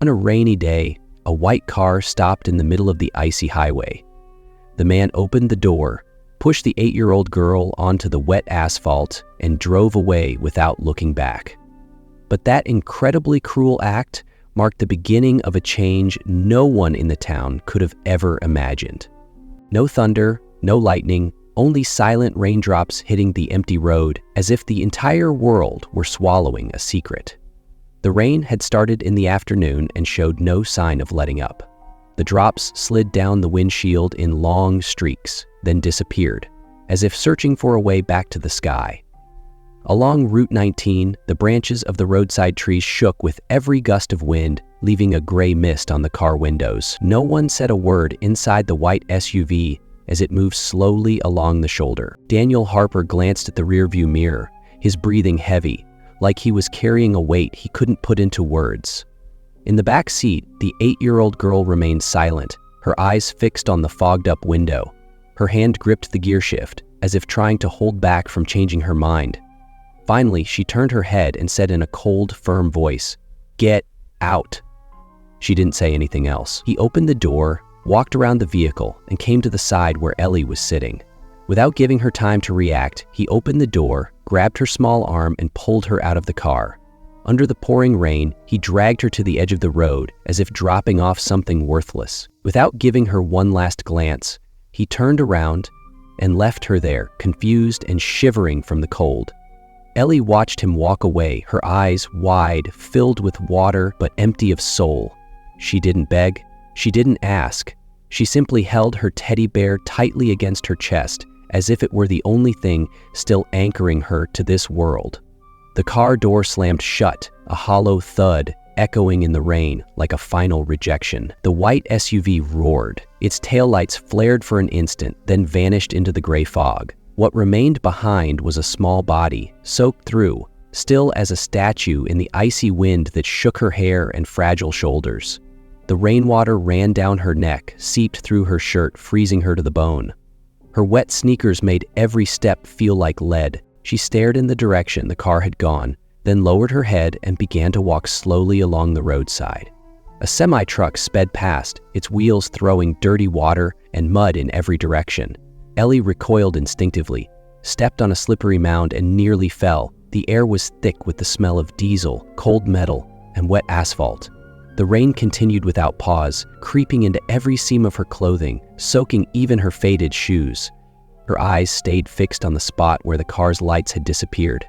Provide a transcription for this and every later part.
On a rainy day, a white car stopped in the middle of the icy highway. The man opened the door, pushed the 8-year-old girl onto the wet asphalt, and drove away without looking back. But that incredibly cruel act marked the beginning of a change no one in the town could have ever imagined. No thunder, no lightning, only silent raindrops hitting the empty road as if the entire world were swallowing a secret. The rain had started in the afternoon and showed no sign of letting up. The drops slid down the windshield in long streaks, then disappeared, as if searching for a way back to the sky. Along Route 19, the branches of the roadside trees shook with every gust of wind, leaving a gray mist on the car windows. No one said a word inside the white SUV as it moved slowly along the shoulder. Daniel Harper glanced at the rearview mirror, his breathing heavy, like he was carrying a weight he couldn't put into words. In the back seat, the 8-year-old girl remained silent, her eyes fixed on the fogged-up window. Her hand gripped the gear shift, as if trying to hold back from changing her mind. Finally, she turned her head and said in a cold, firm voice, "Get out." She didn't say anything else. He opened the door, walked around the vehicle, and came to the side where Ellie was sitting. Without giving her time to react, he opened the door, grabbed her small arm, and pulled her out of the car. Under the pouring rain, he dragged her to the edge of the road, as if dropping off something worthless. Without giving her one last glance, he turned around and left her there, confused and shivering from the cold. Ellie watched him walk away, her eyes wide, filled with water, but empty of soul. She didn't beg. She didn't ask. She simply held her teddy bear tightly against her chest, as if it were the only thing still anchoring her to this world. The car door slammed shut, a hollow thud echoing in the rain like a final rejection. The white SUV roared. Its taillights flared for an instant, then vanished into the gray fog. What remained behind was a small body, soaked through, still as a statue in the icy wind that shook her hair and fragile shoulders. The rainwater ran down her neck, seeped through her shirt, freezing her to the bone. Her wet sneakers made every step feel like lead. She stared in the direction the car had gone, then lowered her head and began to walk slowly along the roadside. A semi-truck sped past, its wheels throwing dirty water and mud in every direction. Ellie recoiled instinctively, stepped on a slippery mound and nearly fell. The air was thick with the smell of diesel, cold metal, and wet asphalt. The rain continued without pause, creeping into every seam of her clothing, soaking even her faded shoes. Her eyes stayed fixed on the spot where the car's lights had disappeared.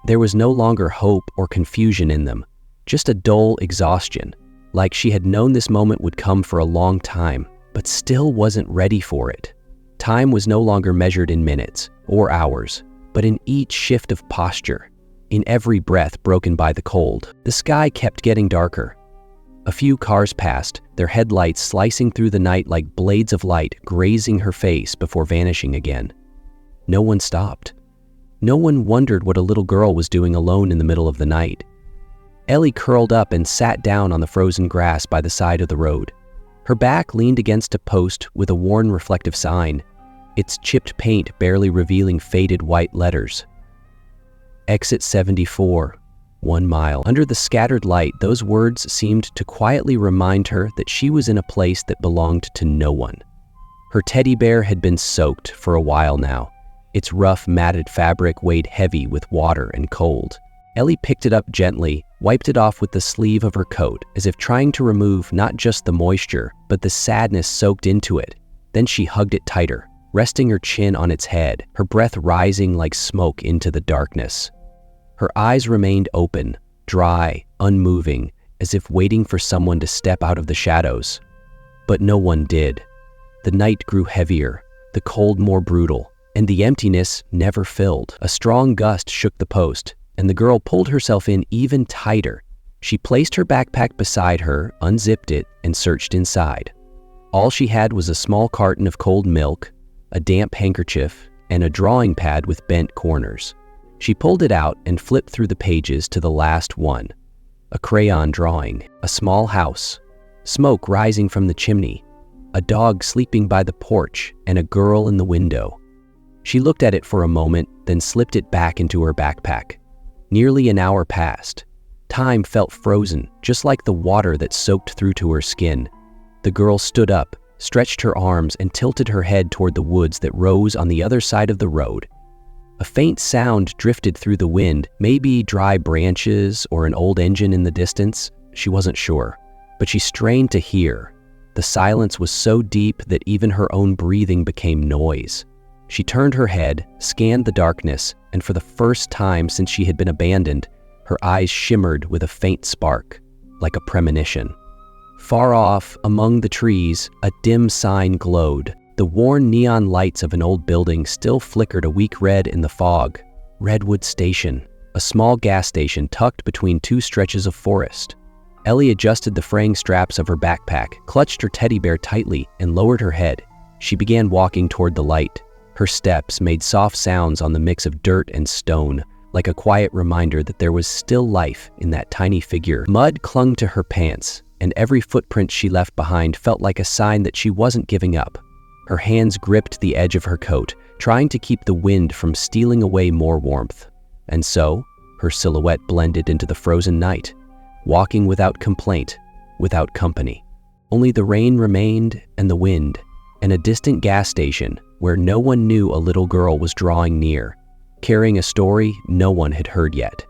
There was no longer hope or confusion in them, just a dull exhaustion, like she had known this moment would come for a long time, but still wasn't ready for it. Time was no longer measured in minutes or hours, but in each shift of posture, in every breath broken by the cold. The sky kept getting darker. A few cars passed, their headlights slicing through the night like blades of light, grazing her face before vanishing again. No one stopped. No one wondered what a little girl was doing alone in the middle of the night. Ellie curled up and sat down on the frozen grass by the side of the road. Her back leaned against a post with a worn reflective sign, its chipped paint barely revealing faded white letters. Exit 74. 1 mile. Under the scattered light, those words seemed to quietly remind her that she was in a place that belonged to no one. Her teddy bear had been soaked for a while now. Its rough, matted fabric weighed heavy with water and cold. Ellie picked it up gently, wiped it off with the sleeve of her coat, as if trying to remove not just the moisture, but the sadness soaked into it. Then she hugged it tighter, resting her chin on its head, her breath rising like smoke into the darkness. Her eyes remained open, dry, unmoving, as if waiting for someone to step out of the shadows. But no one did. The night grew heavier, the cold more brutal, and the emptiness never filled. A strong gust shook the post, and the girl pulled herself in even tighter. She placed her backpack beside her, unzipped it, and searched inside. All she had was a small carton of cold milk, a damp handkerchief, and a drawing pad with bent corners. She pulled it out and flipped through the pages to the last one. A crayon drawing, a small house, smoke rising from the chimney, a dog sleeping by the porch, and a girl in the window. She looked at it for a moment, then slipped it back into her backpack. Nearly an hour passed. Time felt frozen, just like the water that soaked through to her skin. The girl stood up, stretched her arms, and tilted her head toward the woods that rose on the other side of the road. A faint sound drifted through the wind, maybe dry branches or an old engine in the distance. She wasn't sure, but she strained to hear. The silence was so deep that even her own breathing became noise. She turned her head, scanned the darkness, and for the first time since she had been abandoned, her eyes shimmered with a faint spark, like a premonition. Far off, among the trees, a dim sign glowed. The worn neon lights of an old building still flickered a weak red in the fog. Redwood Station, a small gas station tucked between two stretches of forest. Ellie adjusted the fraying straps of her backpack, clutched her teddy bear tightly, and lowered her head. She began walking toward the light. Her steps made soft sounds on the mix of dirt and stone, like a quiet reminder that there was still life in that tiny figure. Mud clung to her pants, and every footprint she left behind felt like a sign that she wasn't giving up. Her hands gripped the edge of her coat, trying to keep the wind from stealing away more warmth. And so, her silhouette blended into the frozen night, walking without complaint, without company. Only the rain remained, and the wind, and a distant gas station where no one knew a little girl was drawing near, carrying a story no one had heard yet.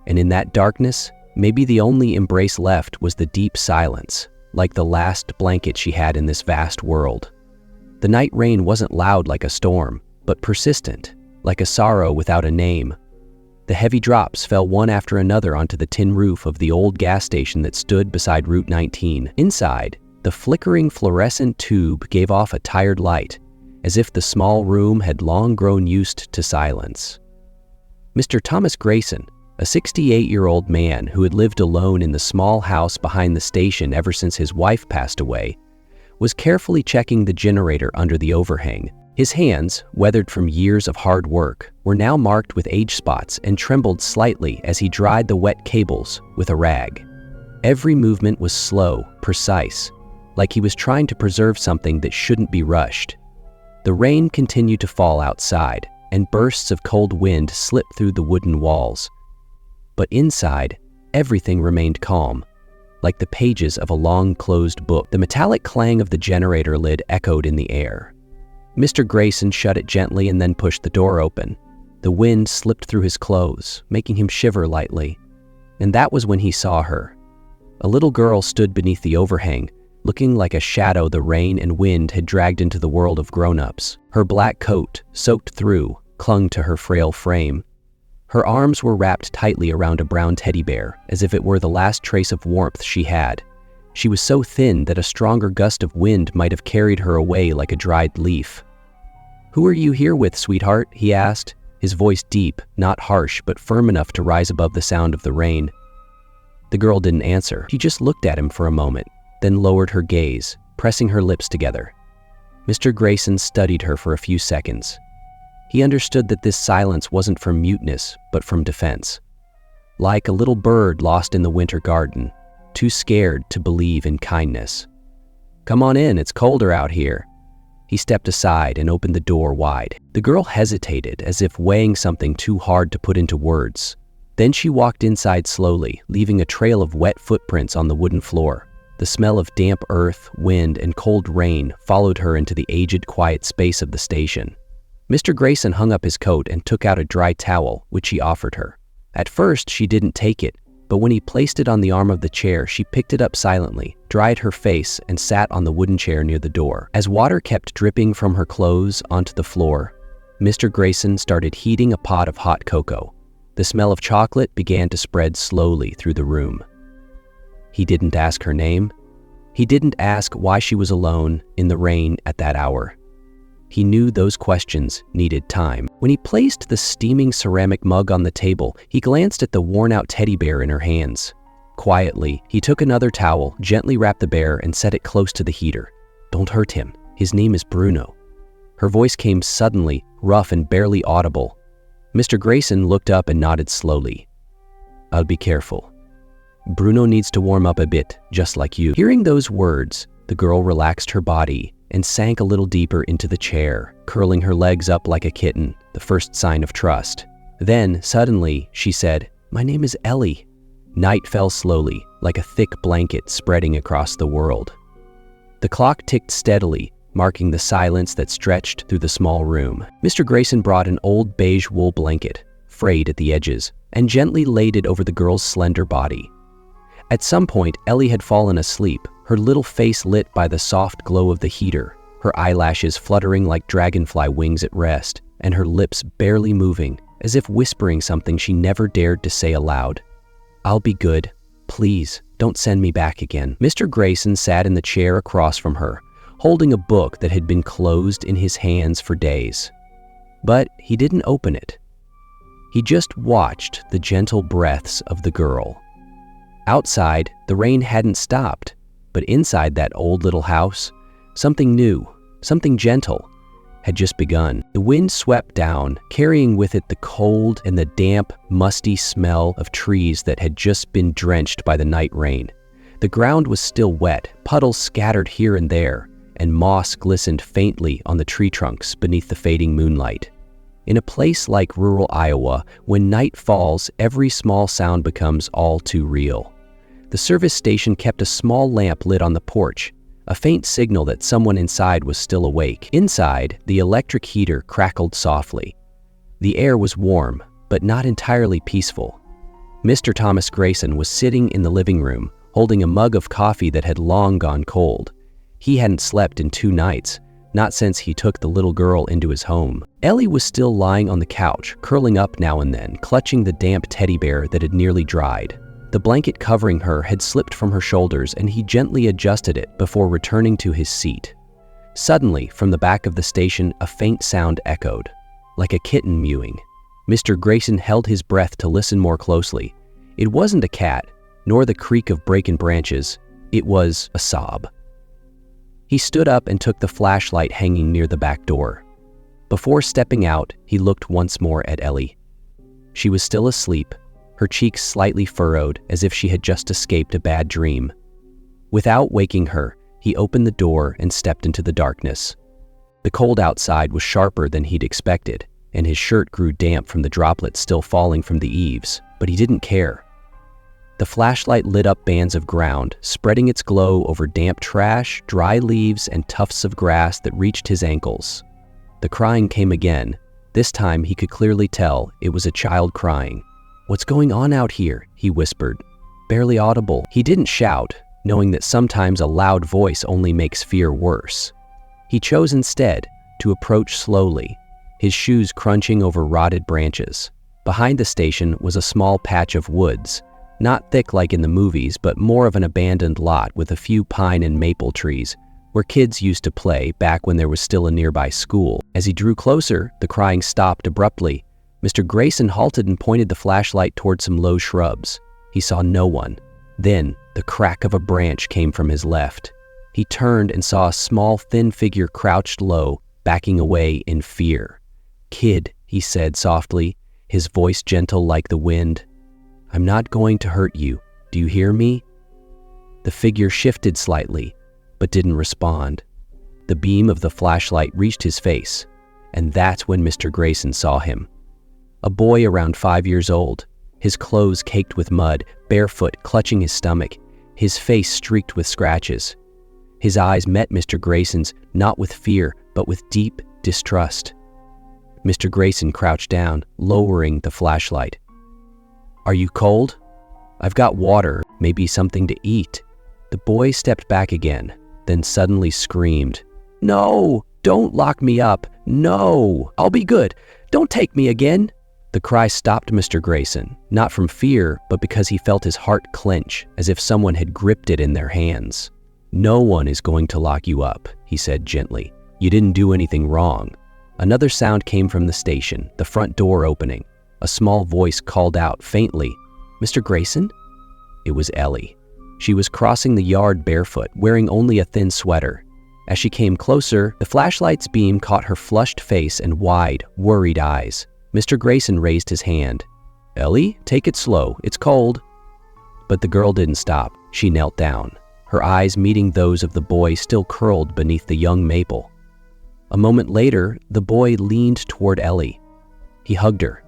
And in that darkness, maybe the only embrace left was the deep silence, like the last blanket she had in this vast world. The night rain wasn't loud like a storm, but persistent, like a sorrow without a name. The heavy drops fell one after another onto the tin roof of the old gas station that stood beside Route 19. Inside, the flickering fluorescent tube gave off a tired light, as if the small room had long grown used to silence. Mr. Thomas Grayson, a 68-year-old man who had lived alone in the small house behind the station ever since his wife passed away, was carefully checking the generator under the overhang. His hands, weathered from years of hard work, were now marked with age spots and trembled slightly as he dried the wet cables with a rag. Every movement was slow, precise, like he was trying to preserve something that shouldn't be rushed. The rain continued to fall outside, and bursts of cold wind slipped through the wooden walls. But inside, everything remained calm, like the pages of a long-closed book. The metallic clang of the generator lid echoed in the air. Mr. Grayson shut it gently and then pushed the door open. The wind slipped through his clothes, making him shiver lightly. And that was when he saw her. A little girl stood beneath the overhang, looking like a shadow the rain and wind had dragged into the world of grown-ups. Her black coat, soaked through, clung to her frail frame. Her arms were wrapped tightly around a brown teddy bear, as if it were the last trace of warmth she had. She was so thin that a stronger gust of wind might have carried her away like a dried leaf. "Who are you here with, sweetheart?" he asked, his voice deep, not harsh, but firm enough to rise above the sound of the rain. The girl didn't answer. She just looked at him for a moment, then lowered her gaze, pressing her lips together. Mr. Grayson studied her for a few seconds. He understood that this silence wasn't from muteness, but from defense. Like a little bird lost in the winter garden, too scared to believe in kindness. "Come on in, it's colder out here." He stepped aside and opened the door wide. The girl hesitated, as if weighing something too hard to put into words. Then she walked inside slowly, leaving a trail of wet footprints on the wooden floor. The smell of damp earth, wind, and cold rain followed her into the aged, quiet space of the station. Mr. Grayson hung up his coat and took out a dry towel, which he offered her. At first, she didn't take it, but when he placed it on the arm of the chair, she picked it up silently, dried her face, and sat on the wooden chair near the door. As water kept dripping from her clothes onto the floor, Mr. Grayson started heating a pot of hot cocoa. The smell of chocolate began to spread slowly through the room. He didn't ask her name. He didn't ask why she was alone in the rain at that hour. He knew those questions needed time. When he placed the steaming ceramic mug on the table, he glanced at the worn-out teddy bear in her hands. Quietly, he took another towel, gently wrapped the bear, and set it close to the heater. "Don't hurt him. His name is Bruno." Her voice came suddenly, rough and barely audible. Mr. Grayson looked up and nodded slowly. "I'll be careful. Bruno needs to warm up a bit, just like you." Hearing those words, the girl relaxed her body and sank a little deeper into the chair, curling her legs up like a kitten, the first sign of trust. Then, suddenly, she said, "My name is Ellie." Night fell slowly, like a thick blanket spreading across the world. The clock ticked steadily, marking the silence that stretched through the small room. Mr. Grayson brought an old beige wool blanket, frayed at the edges, and gently laid it over the girl's slender body. At some point, Ellie had fallen asleep, her little face lit by the soft glow of the heater, her eyelashes fluttering like dragonfly wings at rest, and her lips barely moving, as if whispering something she never dared to say aloud. "I'll be good. Please, don't send me back again." Mr. Grayson sat in the chair across from her, holding a book that had been closed in his hands for days. But he didn't open it. He just watched the gentle breaths of the girl. Outside, the rain hadn't stopped, but inside that old little house, something new, something gentle, had just begun. The wind swept down, carrying with it the cold and the damp, musty smell of trees that had just been drenched by the night rain. The ground was still wet, puddles scattered here and there, and moss glistened faintly on the tree trunks beneath the fading moonlight. In a place like rural Iowa, when night falls, every small sound becomes all too real. The service station kept a small lamp lit on the porch, a faint signal that someone inside was still awake. Inside, the electric heater crackled softly. The air was warm, but not entirely peaceful. Mr. Thomas Grayson was sitting in the living room, holding a mug of coffee that had long gone cold. He hadn't slept in 2 nights, not since he took the little girl into his home. Ellie was still lying on the couch, curling up now and then, clutching the damp teddy bear that had nearly dried. The blanket covering her had slipped from her shoulders, and he gently adjusted it before returning to his seat. Suddenly, from the back of the station, a faint sound echoed, like a kitten mewing. Mr. Grayson held his breath to listen more closely. It wasn't a cat, nor the creak of breaking branches. It was a sob. He stood up and took the flashlight hanging near the back door. Before stepping out, he looked once more at Ellie. She was still asleep, her cheeks slightly furrowed as if she had just escaped a bad dream. Without waking her, he opened the door and stepped into the darkness. The cold outside was sharper than he'd expected, and his shirt grew damp from the droplets still falling from the eaves, but he didn't care. The flashlight lit up bands of ground, spreading its glow over damp trash, dry leaves, and tufts of grass that reached his ankles. The crying came again. This time he could clearly tell it was a child crying. "What's going on out here?" he whispered, barely audible. He didn't shout, knowing that sometimes a loud voice only makes fear worse. He chose instead to approach slowly, his shoes crunching over rotted branches. Behind the station was a small patch of woods, not thick like in the movies, but more of an abandoned lot with a few pine and maple trees, where kids used to play back when there was still a nearby school. As he drew closer, the crying stopped abruptly. Mr. Grayson halted and pointed the flashlight toward some low shrubs. He saw no one. Then, the crack of a branch came from his left. He turned and saw a small, thin figure crouched low, backing away in fear. "Kid," he said softly, his voice gentle like the wind. "I'm not going to hurt you. Do you hear me?" The figure shifted slightly, but didn't respond. The beam of the flashlight reached his face, and that's when Mr. Grayson saw him. A boy around 5 years old, his clothes caked with mud, barefoot, clutching his stomach, his face streaked with scratches. His eyes met Mr. Grayson's, not with fear, but with deep distrust. Mr. Grayson crouched down, lowering the flashlight. "Are you cold? I've got water, maybe something to eat." The boy stepped back again, then suddenly screamed, "No! Don't lock me up! No! I'll be good! Don't take me again!" The cry stopped Mr. Grayson, not from fear, but because he felt his heart clench, as if someone had gripped it in their hands. "No one is going to lock you up," he said gently. "You didn't do anything wrong." Another sound came from the station, the front door opening. A small voice called out faintly, "Mr. Grayson?" It was Ellie. She was crossing the yard barefoot, wearing only a thin sweater. As she came closer, the flashlight's beam caught her flushed face and wide, worried eyes. Mr. Grayson raised his hand. "Ellie, take it slow. It's cold." But the girl didn't stop. She knelt down, her eyes meeting those of the boy still curled beneath the young maple. A moment later, the boy leaned toward Ellie. He hugged her.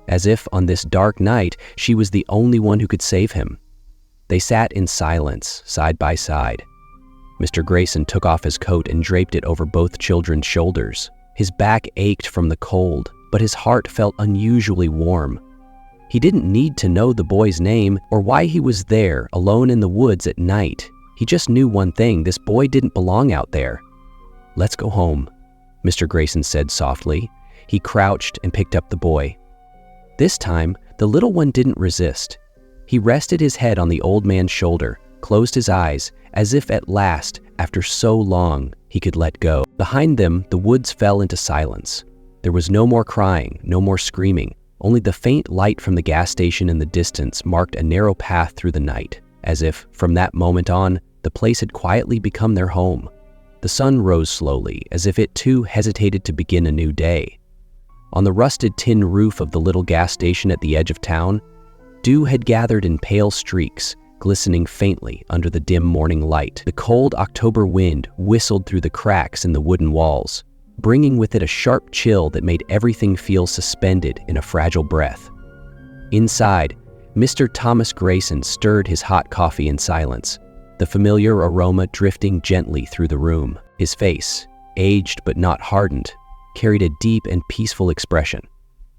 as if on this dark night she was the only one who could save him. They sat in silence, side by side. Mr. Grayson took off his coat and draped it over both children's shoulders. His back ached from the cold, but his heart felt unusually warm. He didn't need to know the boy's name or why he was there alone in the woods at night. He just knew one thing: this boy didn't belong out there. "Let's go home," Mr. Grayson said softly. He crouched and picked up the boy. This time, the little one didn't resist. He rested his head on the old man's shoulder, closed his eyes, as if at last, after so long, he could let go. Behind them, the woods fell into silence. There was no more crying, no more screaming. Only the faint light from the gas station in the distance marked a narrow path through the night, as if, from that moment on, the place had quietly become their home. The sun rose slowly, as if it too hesitated to begin a new day. On the rusted tin roof of the little gas station at the edge of town, dew had gathered in pale streaks, glistening faintly under the dim morning light. The cold October wind whistled through the cracks in the wooden walls, bringing with it a sharp chill that made everything feel suspended in a fragile breath. Inside, Mr. Thomas Grayson stirred his hot coffee in silence, the familiar aroma drifting gently through the room. His face, aged but not hardened, carried a deep and peaceful expression.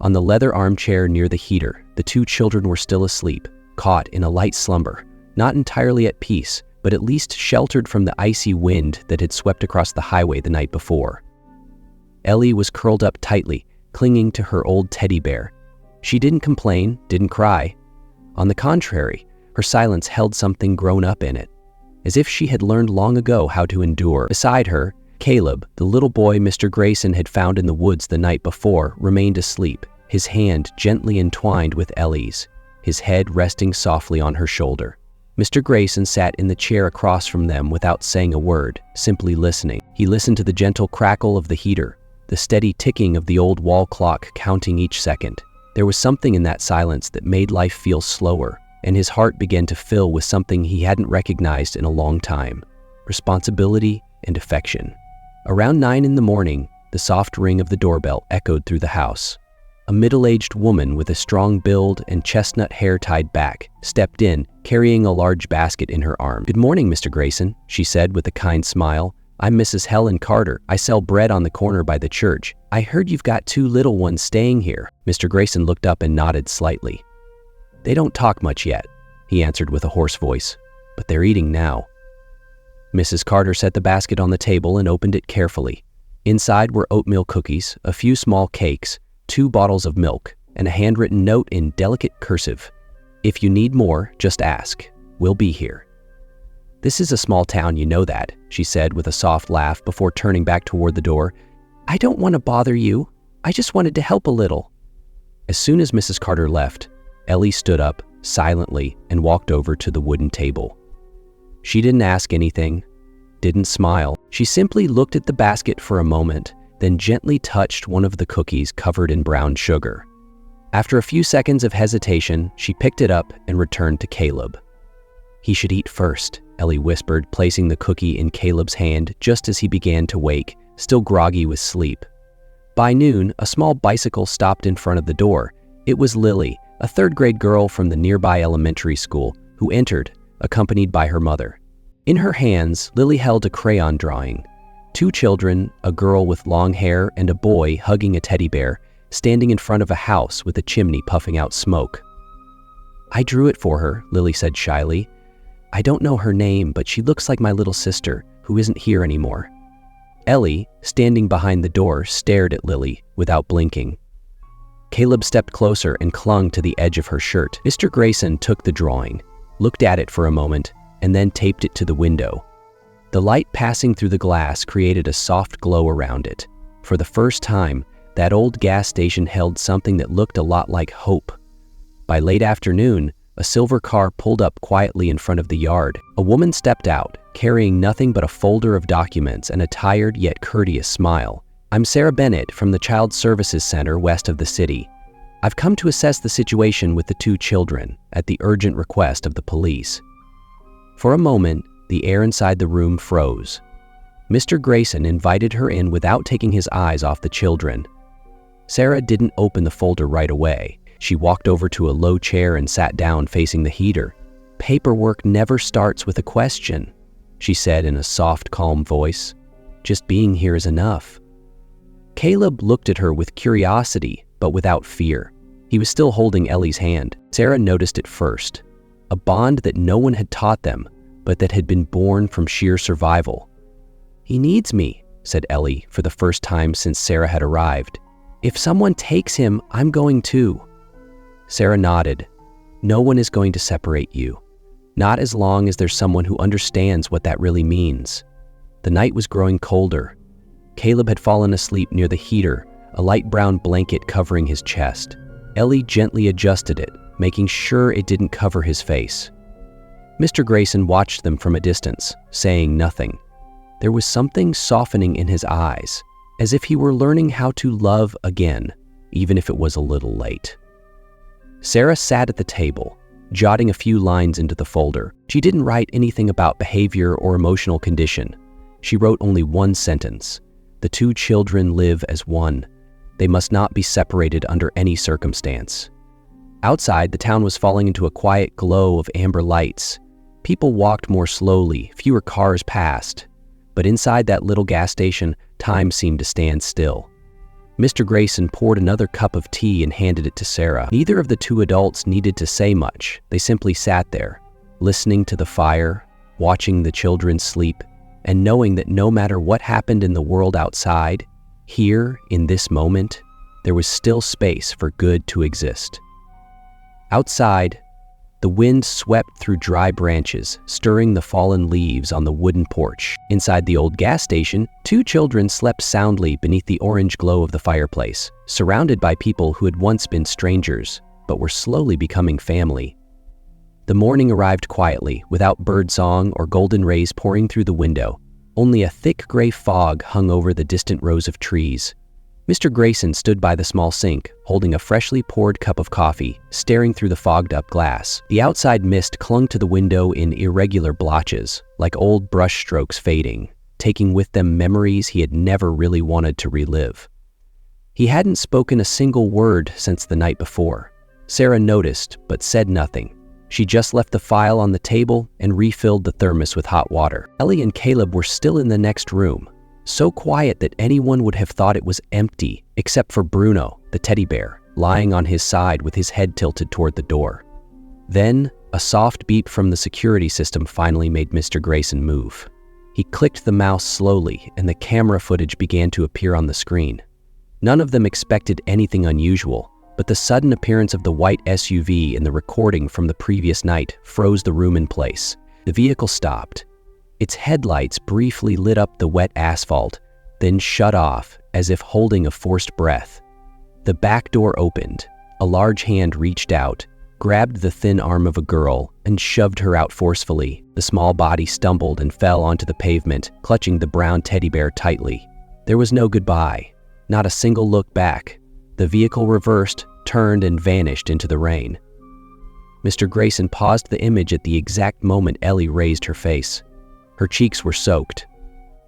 On the leather armchair near the heater, the two children were still asleep, caught in a light slumber, not entirely at peace, but at least sheltered from the icy wind that had swept across the highway the night before. Ellie was curled up tightly, clinging to her old teddy bear. She didn't complain, didn't cry. On the contrary, her silence held something grown up in it, as if she had learned long ago how to endure. Beside her, Caleb, the little boy Mr. Grayson had found in the woods the night before, remained asleep, his hand gently entwined with Ellie's, his head resting softly on her shoulder. Mr. Grayson sat in the chair across from them without saying a word, simply listening. He listened to the gentle crackle of the heater, the steady ticking of the old wall clock counting each second. There was something in that silence that made life feel slower, and his heart began to fill with something he hadn't recognized in a long time: responsibility and affection. Around 9 in the morning, the soft ring of the doorbell echoed through the house. A middle-aged woman with a strong build and chestnut hair tied back stepped in, carrying a large basket in her arm. "Good morning, Mr. Grayson," she said with a kind smile. "I'm Mrs. Helen Carter. I sell bread on the corner by the church. I heard you've got 2 little ones staying here." Mr. Grayson looked up and nodded slightly. "They don't talk much yet," he answered with a hoarse voice, "but they're eating now." Mrs. Carter set the basket on the table and opened it carefully. Inside were oatmeal cookies, a few small cakes, 2 bottles of milk, and a handwritten note in delicate cursive. "If you need more, just ask. We'll be here." "This is a small town, you know that," she said with a soft laugh before turning back toward the door. "I don't want to bother you. I just wanted to help a little." As soon as Mrs. Carter left, Ellie stood up, silently, and walked over to the wooden table. She didn't ask anything, didn't smile. She simply looked at the basket for a moment, then gently touched one of the cookies covered in brown sugar. After a few seconds of hesitation, she picked it up and returned to Caleb. "He should eat first," Ellie whispered, placing the cookie in Caleb's hand just as he began to wake, still groggy with sleep. By noon, a small bicycle stopped in front of the door. It was Lily, a 3rd-grade girl from the nearby elementary school, who entered, accompanied by her mother. In her hands, Lily held a crayon drawing. 2 children, a girl with long hair and a boy hugging a teddy bear, standing in front of a house with a chimney puffing out smoke. "I drew it for her," Lily said shyly. "I don't know her name, but she looks like my little sister, who isn't here anymore." Ellie, standing behind the door, stared at Lily without blinking. Caleb stepped closer and clung to the edge of her shirt. Mr. Grayson took the drawing, looked at it for a moment, and then taped it to the window. The light passing through the glass created a soft glow around it. For the first time, that old gas station held something that looked a lot like hope. By late afternoon, a silver car pulled up quietly in front of the yard. A woman stepped out, carrying nothing but a folder of documents and a tired yet courteous smile. "I'm Sarah Bennett from the Child Services Center west of the city. I've come to assess the situation with the 2 children at the urgent request of the police." For a moment, the air inside the room froze. Mr. Grayson invited her in without taking his eyes off the children. Sarah didn't open the folder right away. She walked over to a low chair and sat down facing the heater. "Paperwork never starts with a question," she said in a soft, calm voice. "Just being here is enough." Caleb looked at her with curiosity, but without fear. He was still holding Ellie's hand. Sarah noticed it first. A bond that no one had taught them, but that had been born from sheer survival. "He needs me," said Ellie for the first time since Sarah had arrived. "If someone takes him, I'm going too." Sarah nodded. "No one is going to separate you. Not as long as there's someone who understands what that really means." The night was growing colder. Caleb had fallen asleep near the heater, a light brown blanket covering his chest. Ellie gently adjusted it, making sure it didn't cover his face. Mr. Grayson watched them from a distance, saying nothing. There was something softening in his eyes, as if he were learning how to love again, even if it was a little late. Sarah sat at the table, jotting a few lines into the folder. She didn't write anything about behavior or emotional condition. She wrote only one sentence: "The two children live as one. They must not be separated under any circumstance." Outside, the town was falling into a quiet glow of amber lights. People walked more slowly, fewer cars passed. But inside that little gas station, time seemed to stand still. Mr. Grayson poured another cup of tea and handed it to Sarah. Neither of the two adults needed to say much. They simply sat there, listening to the fire, watching the children sleep, and knowing that no matter what happened in the world outside, here, in this moment, there was still space for good to exist. Outside, the wind swept through dry branches, stirring the fallen leaves on the wooden porch. Inside the old gas station, two children slept soundly beneath the orange glow of the fireplace, surrounded by people who had once been strangers, but were slowly becoming family. The morning arrived quietly, without birdsong or golden rays pouring through the window. Only a thick gray fog hung over the distant rows of trees. Mr. Grayson stood by the small sink, holding a freshly poured cup of coffee, staring through the fogged-up glass. The outside mist clung to the window in irregular blotches, like old brush strokes fading, taking with them memories he had never really wanted to relive. He hadn't spoken a single word since the night before. Sarah noticed, but said nothing. She just left the file on the table and refilled the thermos with hot water. Ellie and Caleb were still in the next room, so quiet that anyone would have thought it was empty, except for Bruno, the teddy bear, lying on his side with his head tilted toward the door. Then, a soft beep from the security system finally made Mr. Grayson move. He clicked the mouse slowly, and the camera footage began to appear on the screen. None of them expected anything unusual, but the sudden appearance of the white SUV in the recording from the previous night froze the room in place. The vehicle stopped. Its headlights briefly lit up the wet asphalt, then shut off as if holding a forced breath. The back door opened. A large hand reached out, grabbed the thin arm of a girl, and shoved her out forcefully. The small body stumbled and fell onto the pavement, clutching the brown teddy bear tightly. There was no goodbye, not a single look back. The vehicle reversed, turned, and vanished into the rain. Mr. Grayson paused the image at the exact moment Ellie raised her face. Her cheeks were soaked.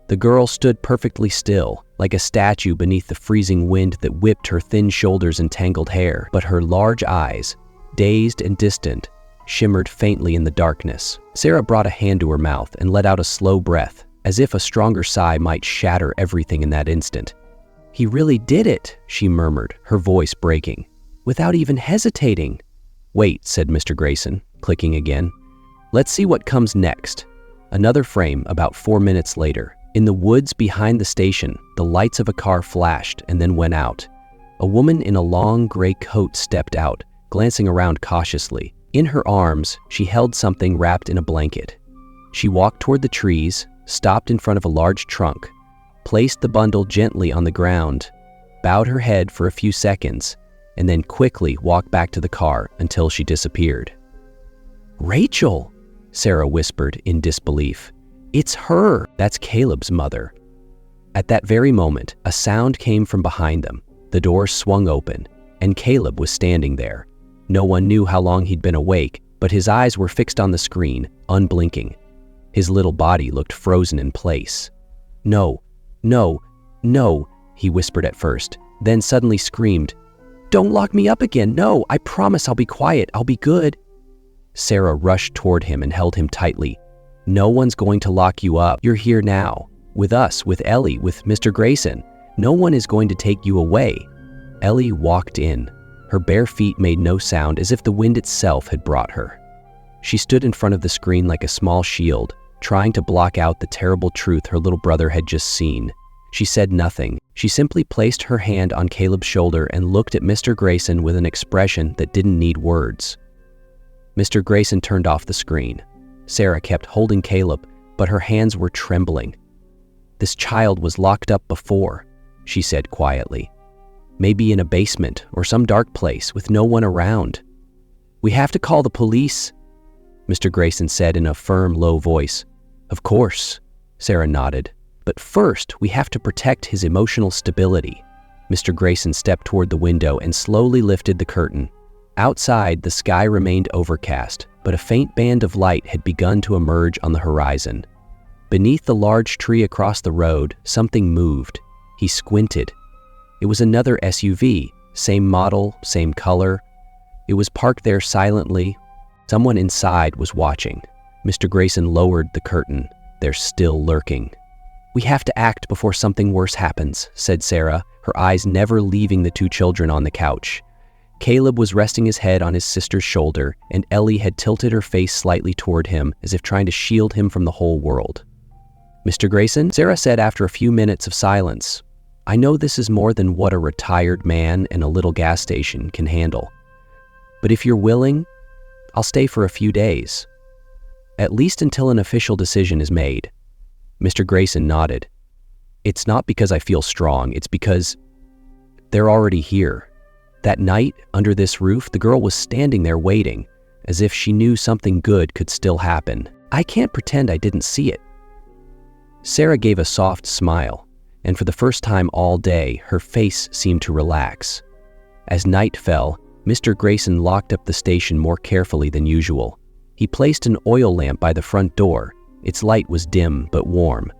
The girl stood perfectly still, like a statue beneath the freezing wind that whipped her thin shoulders and tangled hair, but her large eyes, dazed and distant, shimmered faintly in the darkness. Sarah brought a hand to her mouth and let out a slow breath, as if a stronger sigh might shatter everything in that instant. "He really did it," she murmured, her voice breaking, "without even hesitating." "Wait," said Mr. Grayson, clicking again. "Let's see what comes next." Another frame about 4 minutes later. In the woods behind the station, the lights of a car flashed and then went out. A woman in a long gray coat stepped out, glancing around cautiously. In her arms, she held something wrapped in a blanket. She walked toward the trees, stopped in front of a large trunk, placed the bundle gently on the ground, bowed her head for a few seconds, and then quickly walked back to the car until she disappeared. "Rachel!" Sarah whispered in disbelief. "It's her! That's Caleb's mother." At that very moment, a sound came from behind them. The door swung open, and Caleb was standing there. No one knew how long he'd been awake, but his eyes were fixed on the screen, unblinking. His little body looked frozen in place. "No, no, no," he whispered at first, then suddenly screamed, Don't lock me up again. No, I promise I'll be quiet. I'll be good. Sarah rushed toward him and held him tightly. No one's going to lock you up. You're here now. With us, with Ellie, with Mr. Grayson. No one is going to take you away. Ellie walked in. Her bare feet made no sound, as if the wind itself had brought her. She stood in front of the screen like a small shield, trying to block out the terrible truth her little brother had just seen. She said nothing. She simply placed her hand on Caleb's shoulder and looked at Mr. Grayson with an expression that didn't need words. Mr. Grayson turned off the screen. Sarah kept holding Caleb, but her hands were trembling. This child was locked up before, she said quietly. Maybe in a basement or some dark place with no one around. We have to call the police, Mr. Grayson said in a firm, low voice. Of course, Sarah nodded. But first, we have to protect his emotional stability. Mr. Grayson stepped toward the window and slowly lifted the curtain. Outside, the sky remained overcast, but a faint band of light had begun to emerge on the horizon. Beneath the large tree across the road, something moved. He squinted. It was another SUV, same model, same color. It was parked there silently. Someone inside was watching. Mr. Grayson lowered the curtain. They're still lurking. We have to act before something worse happens, said Sarah, her eyes never leaving the two children on the couch. Caleb was resting his head on his sister's shoulder, and Ellie had tilted her face slightly toward him, as if trying to shield him from the whole world. Mr. Grayson, Sarah said after a few minutes of silence, I know this is more than what a retired man and a little gas station can handle. But if you're willing, I'll stay for a few days. At least until an official decision is made. Mr. Grayson nodded. It's not because I feel strong, it's because they're already here. That night, under this roof, the girl was standing there waiting, as if she knew something good could still happen. I can't pretend I didn't see it. Sarah gave a soft smile, and for the first time all day, her face seemed to relax. As night fell, Mr. Grayson locked up the station more carefully than usual. He placed an oil lamp by the front door. Its light was dim but warm.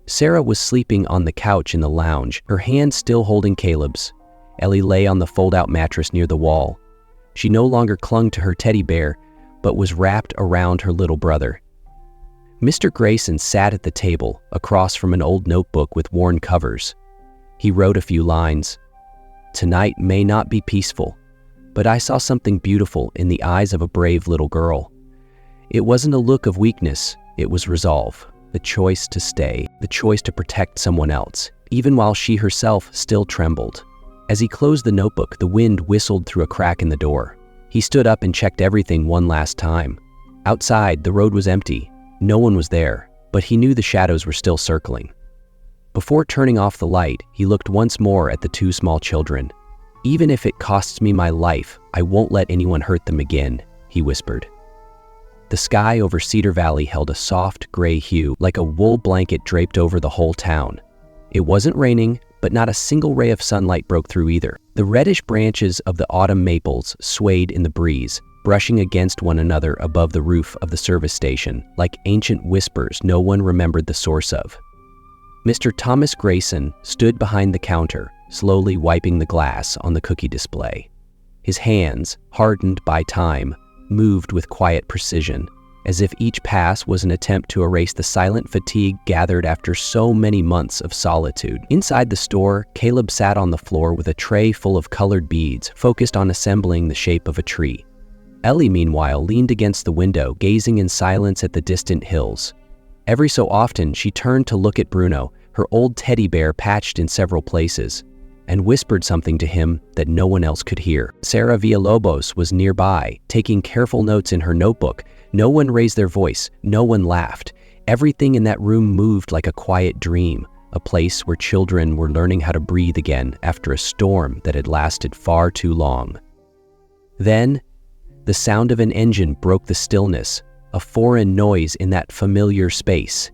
Sarah was sleeping on the couch in the lounge, her hand still holding Caleb's. Ellie lay on the fold-out mattress near the wall. She no longer clung to her teddy bear, but was wrapped around her little brother. Mr. Grayson sat at the table, across from an old notebook with worn covers. He wrote a few lines. Tonight may not be peaceful, but I saw something beautiful in the eyes of a brave little girl. It wasn't a look of weakness. It was resolve, the choice to stay, the choice to protect someone else, even while she herself still trembled. As he closed the notebook, the wind whistled through a crack in the door. He stood up and checked everything one last time. Outside, the road was empty. No one was there, but he knew the shadows were still circling. Before turning off the light, he looked once more at the two small children. Even if it costs me my life, I won't let anyone hurt them again, he whispered. The sky over Cedar Valley held a soft gray hue, like a wool blanket draped over the whole town. It wasn't raining, but not a single ray of sunlight broke through either. The reddish branches of the autumn maples swayed in the breeze, brushing against one another above the roof of the service station, like ancient whispers no one remembered the source of. Mr. Thomas Grayson stood behind the counter, slowly wiping the glass on the cookie display. His hands, hardened by time, moved with quiet precision, as if each pass was an attempt to erase the silent fatigue gathered after so many months of solitude. Inside the store, Caleb sat on the floor with a tray full of colored beads, focused on assembling the shape of a tree. Ellie, meanwhile, leaned against the window, gazing in silence at the distant hills. Every so often, she turned to look at Bruno, her old teddy bear patched in several places, and whispered something to him that no one else could hear. Sarah Villalobos was nearby, taking careful notes in her notebook. No one raised their voice, no one laughed. Everything in that room moved like a quiet dream, a place where children were learning how to breathe again after a storm that had lasted far too long. Then, the sound of an engine broke the stillness, a foreign noise in that familiar space.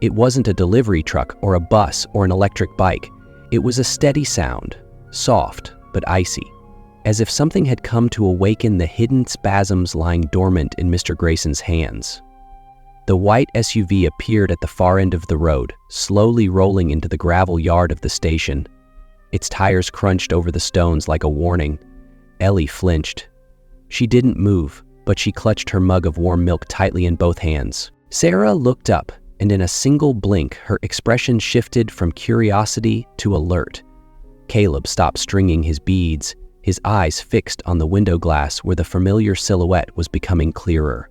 It wasn't a delivery truck or a bus or an electric bike. It was a steady sound, soft but icy, as if something had come to awaken the hidden spasms lying dormant in Mr. Grayson's hands. The white SUV appeared at the far end of the road, slowly rolling into the gravel yard of the station. Its tires crunched over the stones like a warning. Ellie flinched. She didn't move, but she clutched her mug of warm milk tightly in both hands. Sarah looked up, and in a single blink, her expression shifted from curiosity to alert. Caleb stopped stringing his beads, his eyes fixed on the window glass where the familiar silhouette was becoming clearer.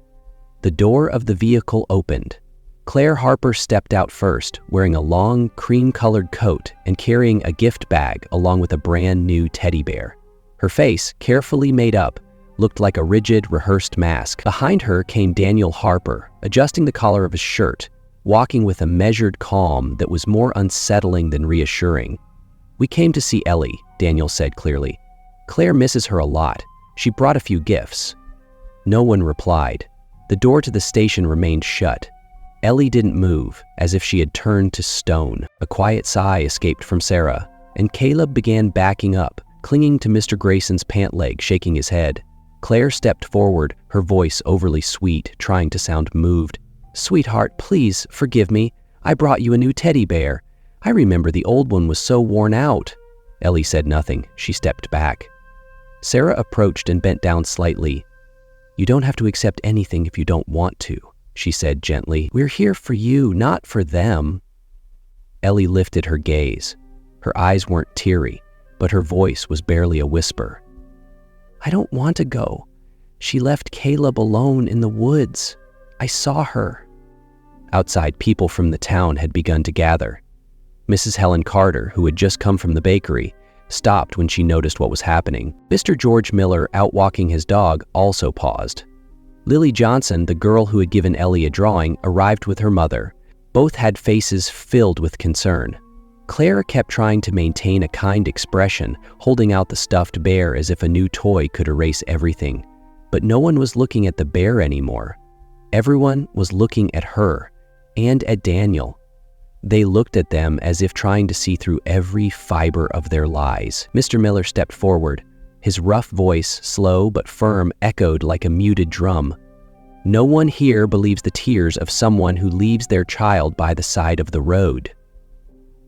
The door of the vehicle opened. Claire Harper stepped out first, wearing a long, cream-colored coat and carrying a gift bag along with a brand-new teddy bear. Her face, carefully made up, looked like a rigid, rehearsed mask. Behind her came Daniel Harper, adjusting the collar of his shirt, walking with a measured calm that was more unsettling than reassuring. "We came to see Ellie," Daniel said clearly. "Claire misses her a lot. She brought a few gifts." No one replied. The door to the station remained shut. Ellie didn't move, as if she had turned to stone. A quiet sigh escaped from Sarah, and Caleb began backing up, clinging to Mr. Grayson's pant leg, shaking his head. Claire stepped forward, her voice overly sweet, trying to sound moved. "Sweetheart, please forgive me. I brought you a new teddy bear. I remember the old one was so worn out." Ellie said nothing. She stepped back. Sarah approached and bent down slightly. "You don't have to accept anything if you don't want to," she said gently. "We're here for you, not for them." Ellie lifted her gaze. Her eyes weren't teary, but her voice was barely a whisper. "I don't want to go. She left Caleb alone in the woods. I saw her." Outside, people from the town had begun to gather. Mrs. Helen Carter, who had just come from the bakery, stopped when she noticed what was happening. Mr. George Miller, out walking his dog, also paused. Lily Johnson, the girl who had given Ellie a drawing, arrived with her mother. Both had faces filled with concern. Claire kept trying to maintain a kind expression, holding out the stuffed bear as if a new toy could erase everything. But no one was looking at the bear anymore. Everyone was looking at her, and at Daniel. They looked at them as if trying to see through every fiber of their lies. Mr. Miller stepped forward. His rough voice, slow but firm, echoed like a muted drum. "No one here believes the tears of someone who leaves their child by the side of the road."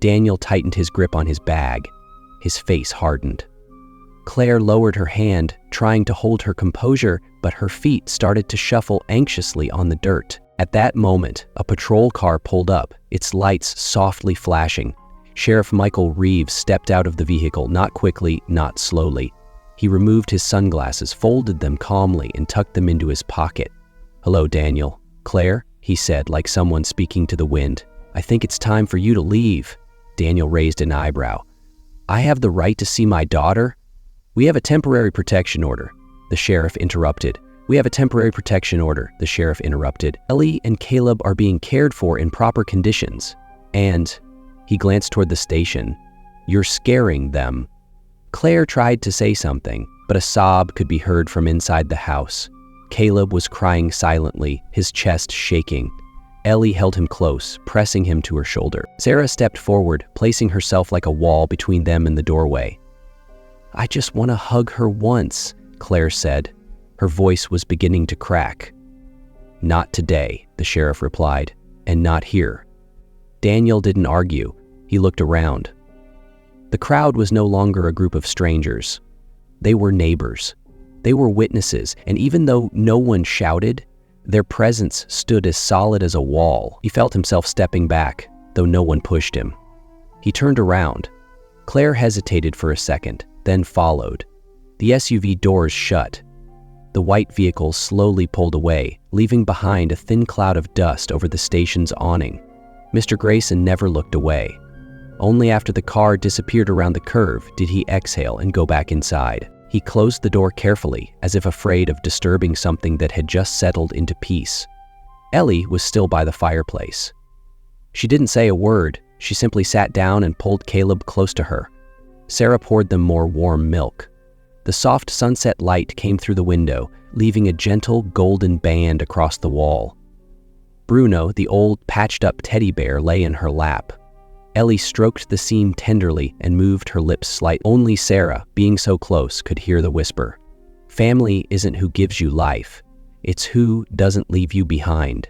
Daniel tightened his grip on his bag. His face hardened. Claire lowered her hand, trying to hold her composure, but her feet started to shuffle anxiously on the dirt. At that moment, a patrol car pulled up, its lights softly flashing. Sheriff Michael Reeves stepped out of the vehicle, not quickly, not slowly. He removed his sunglasses, folded them calmly, and tucked them into his pocket. "Hello, Daniel." "Claire," he said, like someone speaking to the wind. "I think it's time for you to leave." Daniel raised an eyebrow. "I have the right to see my daughter?" "We have a temporary protection order," the sheriff interrupted. "We have a temporary protection order," the sheriff interrupted. "Ellie and Caleb are being cared for in proper conditions. And," he glanced toward the station, "you're scaring them." Claire tried to say something, but a sob could be heard from inside the house. Caleb was crying silently, his chest shaking. Ellie held him close, pressing him to her shoulder. Sarah stepped forward, placing herself like a wall between them and the doorway. "I just want to hug her once," Claire said. Her voice was beginning to crack. "Not today," the sheriff replied, "and not here." Daniel didn't argue. He looked around. The crowd was no longer a group of strangers. They were neighbors. They were witnesses, and even though no one shouted, their presence stood as solid as a wall. He felt himself stepping back, though no one pushed him. He turned around. Claire hesitated for a second, then followed. The SUV doors shut. The white vehicle slowly pulled away, leaving behind a thin cloud of dust over the station's awning. Mr. Grayson never looked away. Only after the car disappeared around the curve did he exhale and go back inside. He closed the door carefully, as if afraid of disturbing something that had just settled into peace. Ellie was still by the fireplace. She didn't say a word. She simply sat down and pulled Caleb close to her. Sarah poured them more warm milk. The soft sunset light came through the window, leaving a gentle golden band across the wall. Bruno, the old patched-up teddy bear, lay in her lap. Ellie stroked the seam tenderly and moved her lips slightly. Only Sarah, being so close, could hear the whisper. "Family isn't who gives you life. It's who doesn't leave you behind."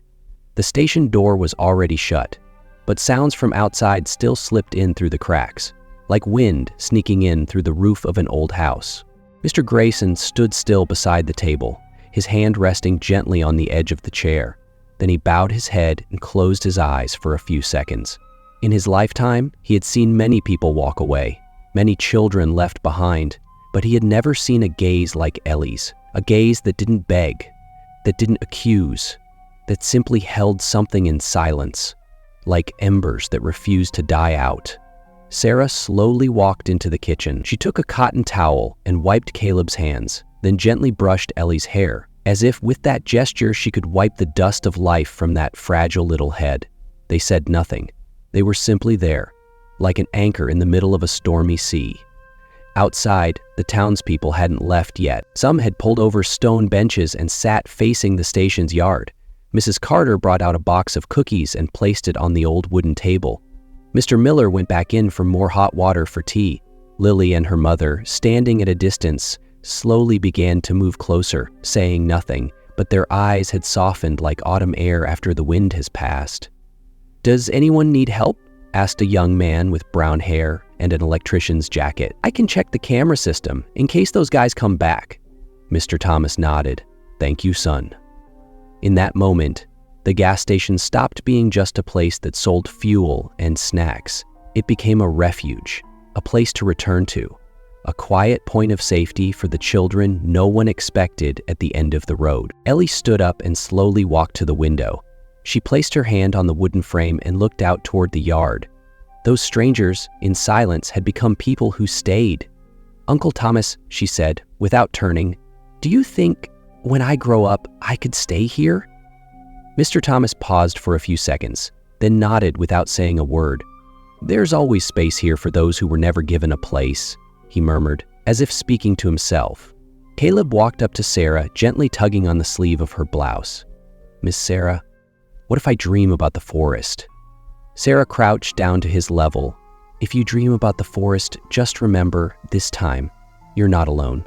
The station door was already shut, but sounds from outside still slipped in through the cracks, like wind sneaking in through the roof of an old house. Mr. Grayson stood still beside the table, his hand resting gently on the edge of the chair. Then he bowed his head and closed his eyes for a few seconds. In his lifetime, he had seen many people walk away, many children left behind, but he had never seen a gaze like Ellie's, a gaze that didn't beg, that didn't accuse, that simply held something in silence, like embers that refused to die out. Sarah slowly walked into the kitchen. She took a cotton towel and wiped Caleb's hands, then gently brushed Ellie's hair, as if with that gesture she could wipe the dust of life from that fragile little head. They said nothing. They were simply there, like an anchor in the middle of a stormy sea. Outside, the townspeople hadn't left yet. Some had pulled over stone benches and sat facing the station's yard. Mrs. Carter brought out a box of cookies and placed it on the old wooden table. Mr. Miller went back in for more hot water for tea. Lily and her mother, standing at a distance, slowly began to move closer, saying nothing, but their eyes had softened like autumn air after the wind has passed. "Does anyone need help?" asked a young man with brown hair and an electrician's jacket. "I can check the camera system in case those guys come back." Mr. Thomas nodded. "Thank you, son." In that moment, the gas station stopped being just a place that sold fuel and snacks. It became a refuge, a place to return to, a quiet point of safety for the children no one expected at the end of the road. Ellie stood up and slowly walked to the window. She placed her hand on the wooden frame and looked out toward the yard. Those strangers, in silence, had become people who stayed. "Uncle Thomas," she said, without turning, "do you think, when I grow up, I could stay here?" Mr. Thomas paused for a few seconds, then nodded without saying a word. "There's always space here for those who were never given a place," he murmured, as if speaking to himself. Caleb walked up to Sarah, gently tugging on the sleeve of her blouse. "Miss Sarah, what if I dream about the forest?" Sarah crouched down to his level. "If you dream about the forest, just remember, this time, you're not alone."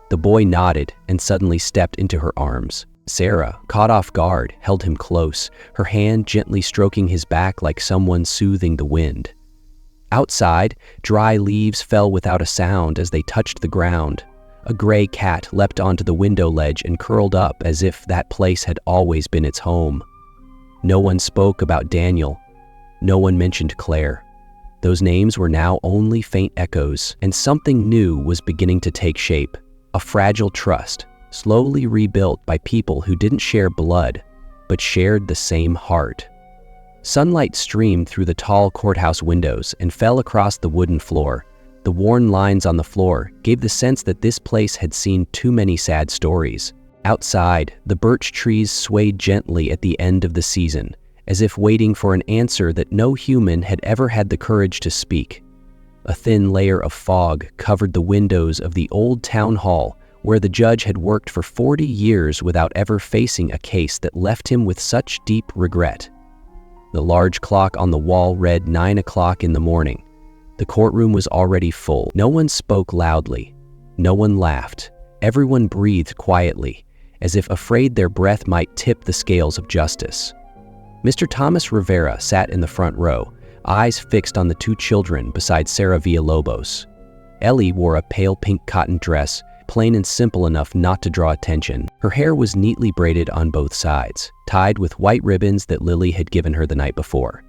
The boy nodded and suddenly stepped into her arms. Sarah, caught off guard, held him close, her hand gently stroking his back like someone soothing the wind. Outside, dry leaves fell without a sound as they touched the ground. A gray cat leapt onto the window ledge and curled up as if that place had always been its home. No one spoke about Daniel. No one mentioned Claire. Those names were now only faint echoes, and something new was beginning to take shape. A fragile trust, slowly rebuilt by people who didn't share blood, but shared the same heart. Sunlight streamed through the tall courthouse windows and fell across the wooden floor. The worn lines on the floor gave the sense that this place had seen too many sad stories. Outside, the birch trees swayed gently at the end of the season, as if waiting for an answer that no human had ever had the courage to speak. A thin layer of fog covered the windows of the old town hall, where the judge had worked for 40 years without ever facing a case that left him with such deep regret. The large clock on the wall read 9 o'clock in the morning. The courtroom was already full. No one spoke loudly. No one laughed. Everyone breathed quietly, as if afraid their breath might tip the scales of justice. Mr. Thomas Rivera sat in the front row, eyes fixed on the two children beside Sarah Villalobos. Ellie wore a pale pink cotton dress, plain and simple enough not to draw attention. Her hair was neatly braided on both sides, tied with white ribbons that Lily had given her the night before.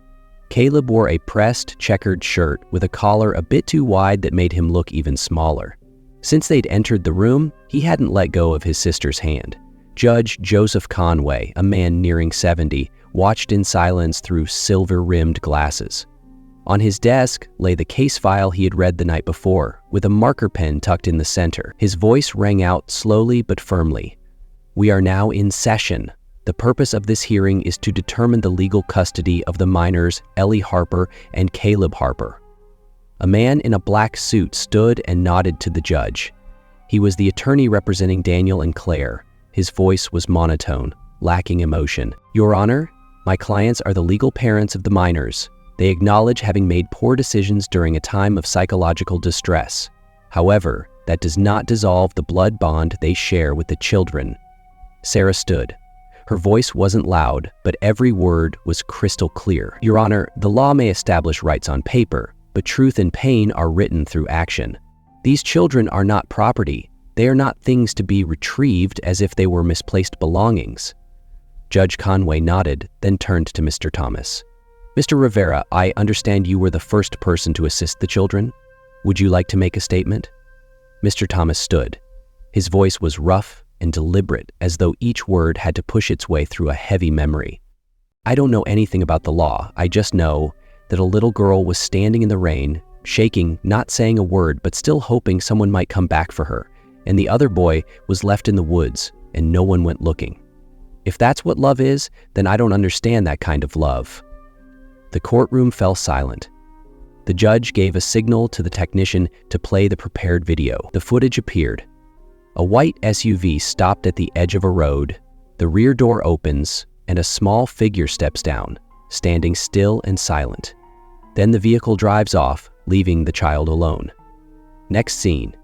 Caleb wore a pressed, checkered shirt with a collar a bit too wide that made him look even smaller. Since they'd entered the room, he hadn't let go of his sister's hand. Judge Joseph Conway, a man nearing 70, watched in silence through silver-rimmed glasses. On his desk lay the case file he had read the night before, with a marker pen tucked in the center. His voice rang out slowly but firmly. "We are now in session. The purpose of this hearing is to determine the legal custody of the minors Ellie Harper and Caleb Harper." A man in a black suit stood and nodded to the judge. He was the attorney representing Daniel and Claire. His voice was monotone, lacking emotion. "Your Honor, my clients are the legal parents of the minors. They acknowledge having made poor decisions during a time of psychological distress. However, that does not dissolve the blood bond they share with the children." Sarah stood. Her voice wasn't loud, but every word was crystal clear. "Your Honor, the law may establish rights on paper, but truth and pain are written through action. These children are not property. They are not things to be retrieved as if they were misplaced belongings. Judge Conway nodded, then turned to Mr. Thomas. Mr. Rivera, I understand you were the first person to assist the children. Would you like to make a statement? Mr. Thomas stood. His voice was rough and deliberate, as though each word had to push its way through a heavy memory. I don't know anything about the law. I just know that a little girl was standing in the rain, shaking, not saying a word, but still hoping someone might come back for her, and the other boy was left in the woods, and no one went looking. If that's what love is, then I don't understand that kind of love. The courtroom fell silent. The judge gave a signal to the technician to play the prepared video. The footage appeared. A white SUV stopped at the edge of a road. The rear door opens, and a small figure steps down, standing still and silent. Then the vehicle drives off, leaving the child alone. Next scene.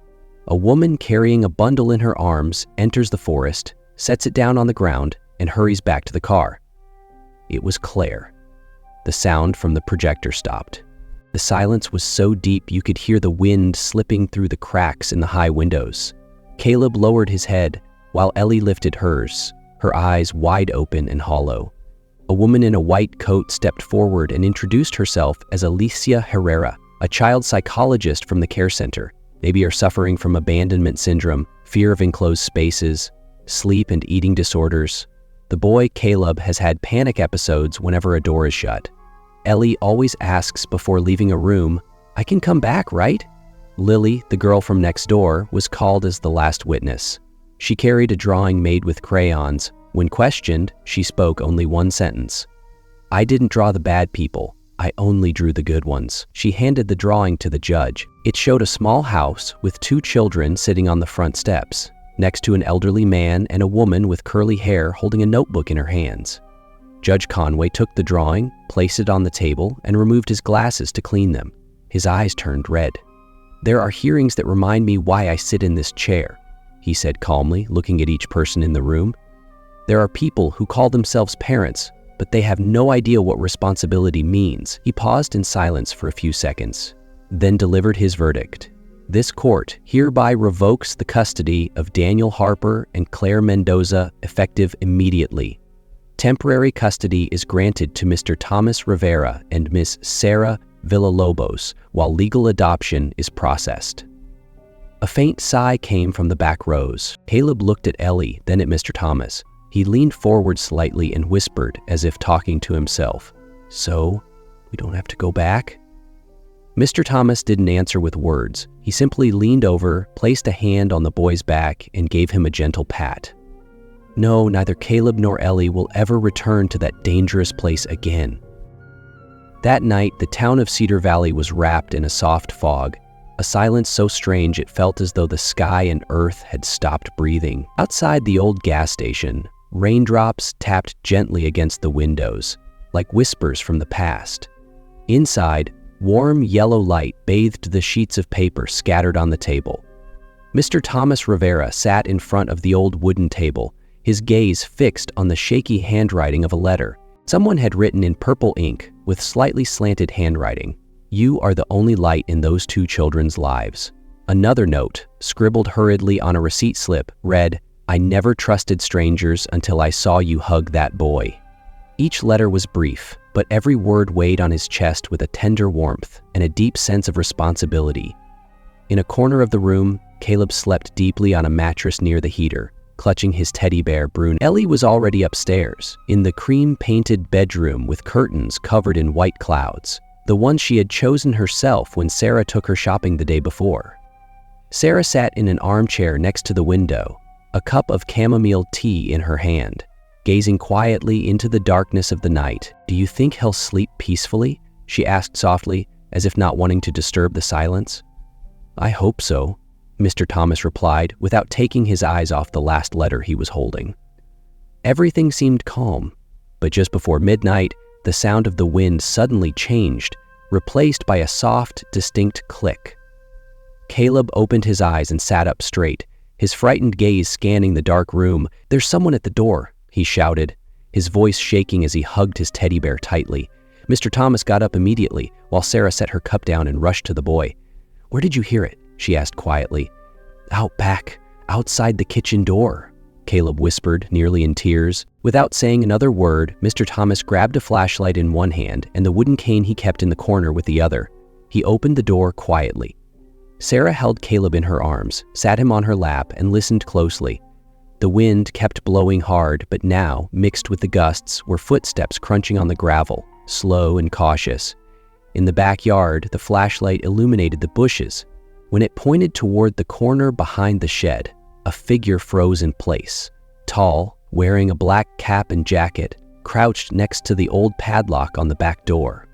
A woman carrying a bundle in her arms enters the forest, sets it down on the ground, and hurries back to the car. It was Claire. The sound from the projector stopped. The silence was so deep you could hear the wind slipping through the cracks in the high windows. Caleb lowered his head, while Ellie lifted hers, her eyes wide open and hollow. A woman in a white coat stepped forward and introduced herself as Alicia Herrera, a child psychologist from the care center. Maybe are suffering from abandonment syndrome, fear of enclosed spaces, sleep and eating disorders. The boy, Caleb, has had panic episodes whenever a door is shut. Ellie always asks before leaving a room, "I can come back, right?" Lily, the girl from next door, was called as the last witness. She carried a drawing made with crayons. When questioned, she spoke only one sentence. "I didn't draw the bad people. I only drew the good ones." She handed the drawing to the judge. It showed a small house with 2 children sitting on the front steps, next to an elderly man and a woman with curly hair holding a notebook in her hands. Judge Conway took the drawing, placed it on the table, and removed his glasses to clean them. His eyes turned red. "There are hearings that remind me why I sit in this chair," he said calmly, looking at each person in the room. "There are people who call themselves parents, but they have no idea what responsibility means." He paused in silence for a few seconds, then delivered his verdict. "This court hereby revokes the custody of Daniel Harper and Claire Mendoza effective immediately. Temporary custody is granted to Mr. Thomas Rivera and Miss Sarah Villalobos while legal adoption is processed." A faint sigh came from the back rows. Caleb looked at Ellie, then at Mr. Thomas. He leaned forward slightly and whispered, as if talking to himself, "So, we don't have to go back?" Mr. Thomas didn't answer with words. He simply leaned over, placed a hand on the boy's back, and gave him a gentle pat. "No, neither Caleb nor Ellie will ever return to that dangerous place again." That night, the town of Cedar Valley was wrapped in a soft fog, a silence so strange it felt as though the sky and earth had stopped breathing. Outside the old gas station, raindrops tapped gently against the windows, like whispers from the past. Inside, warm yellow light bathed the sheets of paper scattered on the table. Mr. Thomas Rivera sat in front of the old wooden table, his gaze fixed on the shaky handwriting of a letter. Someone had written in purple ink, with slightly slanted handwriting, "You are the only light in those 2 children's lives." Another note, scribbled hurriedly on a receipt slip, read, "I never trusted strangers until I saw you hug that boy." Each letter was brief, but every word weighed on his chest with a tender warmth and a deep sense of responsibility. In a corner of the room, Caleb slept deeply on a mattress near the heater, clutching his teddy bear Bruno. Ellie was already upstairs, in the cream-painted bedroom with curtains covered in white clouds, the one she had chosen herself when Sarah took her shopping the day before. Sarah sat in an armchair next to the window, a cup of chamomile tea in her hand, gazing quietly into the darkness of the night. "Do you think he'll sleep peacefully?" she asked softly, as if not wanting to disturb the silence. "I hope so," Mr. Thomas replied, without taking his eyes off the last letter he was holding. Everything seemed calm, but just before midnight, the sound of the wind suddenly changed, replaced by a soft, distinct click. Caleb opened his eyes and sat up straight, his frightened gaze scanning the dark room. "There's someone at the door," he shouted, his voice shaking as he hugged his teddy bear tightly. Mr. Thomas got up immediately, while Sarah set her cup down and rushed to the boy. "Where did you hear it?" she asked quietly. "Out back, outside the kitchen door," Caleb whispered, nearly in tears. Without saying another word, Mr. Thomas grabbed a flashlight in one hand and the wooden cane he kept in the corner with the other. He opened the door quietly. Sarah held Caleb in her arms, sat him on her lap, and listened closely. The wind kept blowing hard, but now, mixed with the gusts, were footsteps crunching on the gravel, slow and cautious. In the backyard, the flashlight illuminated the bushes. When it pointed toward the corner behind the shed, a figure froze in place. Tall, wearing a black cap and jacket, crouched next to the old padlock on the back door.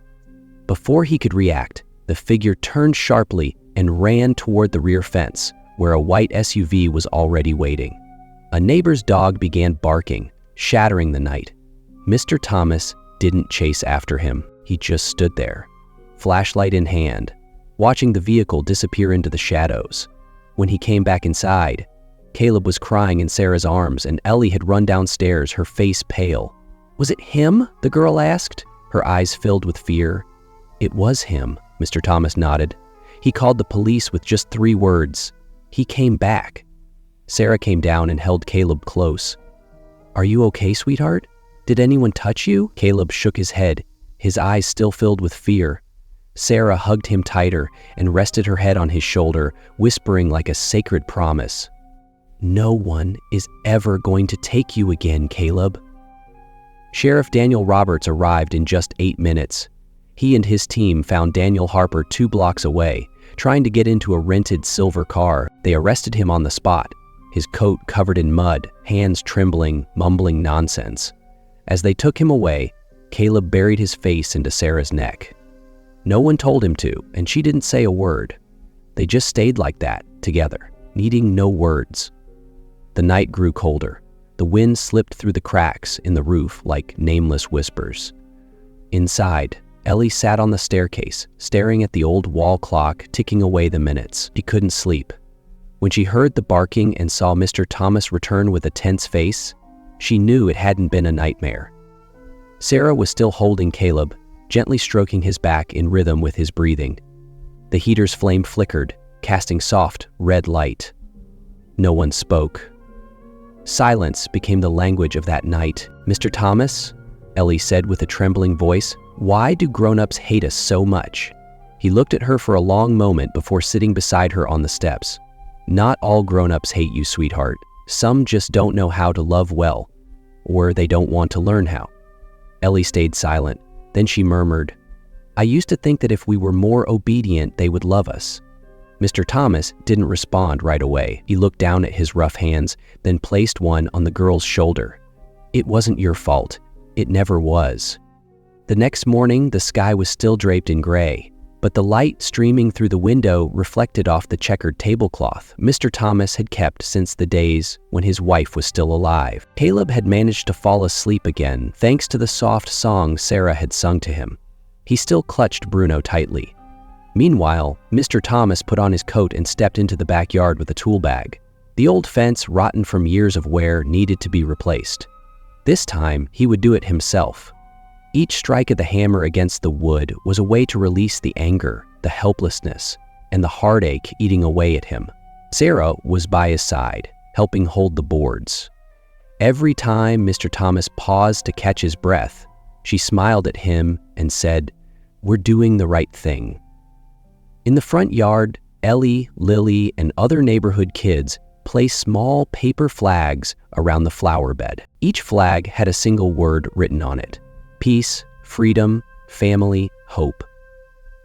Before he could react, the figure turned sharply and ran toward the rear fence, where a white SUV was already waiting. A neighbor's dog began barking, shattering the night. Mr. Thomas didn't chase after him. He just stood there, flashlight in hand, watching the vehicle disappear into the shadows. When he came back inside, Caleb was crying in Sarah's arms, and Ellie had run downstairs, her face pale. "Was it him?" the girl asked, her eyes filled with fear. "It was him," Mr. Thomas nodded. "He called the police with just 3 words. He came back." Sarah came down and held Caleb close. "Are you okay, sweetheart? Did anyone touch you?" Caleb shook his head, his eyes still filled with fear. Sarah hugged him tighter and rested her head on his shoulder, whispering like a sacred promise. "No one is ever going to take you again, Caleb." Sheriff Daniel Roberts arrived in just 8 minutes. He and his team found Daniel Harper 2 blocks away, trying to get into a rented silver car. They arrested him on the spot, his coat covered in mud, hands trembling, mumbling nonsense. As they took him away, Caleb buried his face into Sarah's neck. No one told him to, and she didn't say a word. They just stayed like that, together, needing no words. The night grew colder. The wind slipped through the cracks in the roof like nameless whispers. Inside, Ellie sat on the staircase, staring at the old wall clock ticking away the minutes. She couldn't sleep. When she heard the barking and saw Mr. Thomas return with a tense face, she knew it hadn't been a nightmare. Sarah was still holding Caleb, gently stroking his back in rhythm with his breathing. The heater's flame flickered, casting soft, red light. No one spoke. Silence became the language of that night. "Mr. Thomas," Ellie said with a trembling voice, "why do grown-ups hate us so much?" He looked at her for a long moment before sitting beside her on the steps. "Not all grown-ups hate you, sweetheart. Some just don't know how to love well, or they don't want to learn how." Ellie stayed silent. Then she murmured, "I used to think that if we were more obedient, they would love us." Mr. Thomas didn't respond right away. He looked down at his rough hands, then placed one on the girl's shoulder. "It wasn't your fault. It never was." The next morning, the sky was still draped in gray, but the light streaming through the window reflected off the checkered tablecloth Mr. Thomas had kept since the days when his wife was still alive. Caleb had managed to fall asleep again, thanks to the soft song Sarah had sung to him. He still clutched Bruno tightly. Meanwhile, Mr. Thomas put on his coat and stepped into the backyard with a tool bag. The old fence, rotten from years of wear, needed to be replaced. This time, he would do it himself. Each strike of the hammer against the wood was a way to release the anger, the helplessness, and the heartache eating away at him. Sarah was by his side, helping hold the boards. Every time Mr. Thomas paused to catch his breath, she smiled at him and said, "We're doing the right thing." In the front yard, Ellie, Lily, and other neighborhood kids placed small paper flags around the flower bed. Each flag had a single word written on it: peace, freedom, family, hope.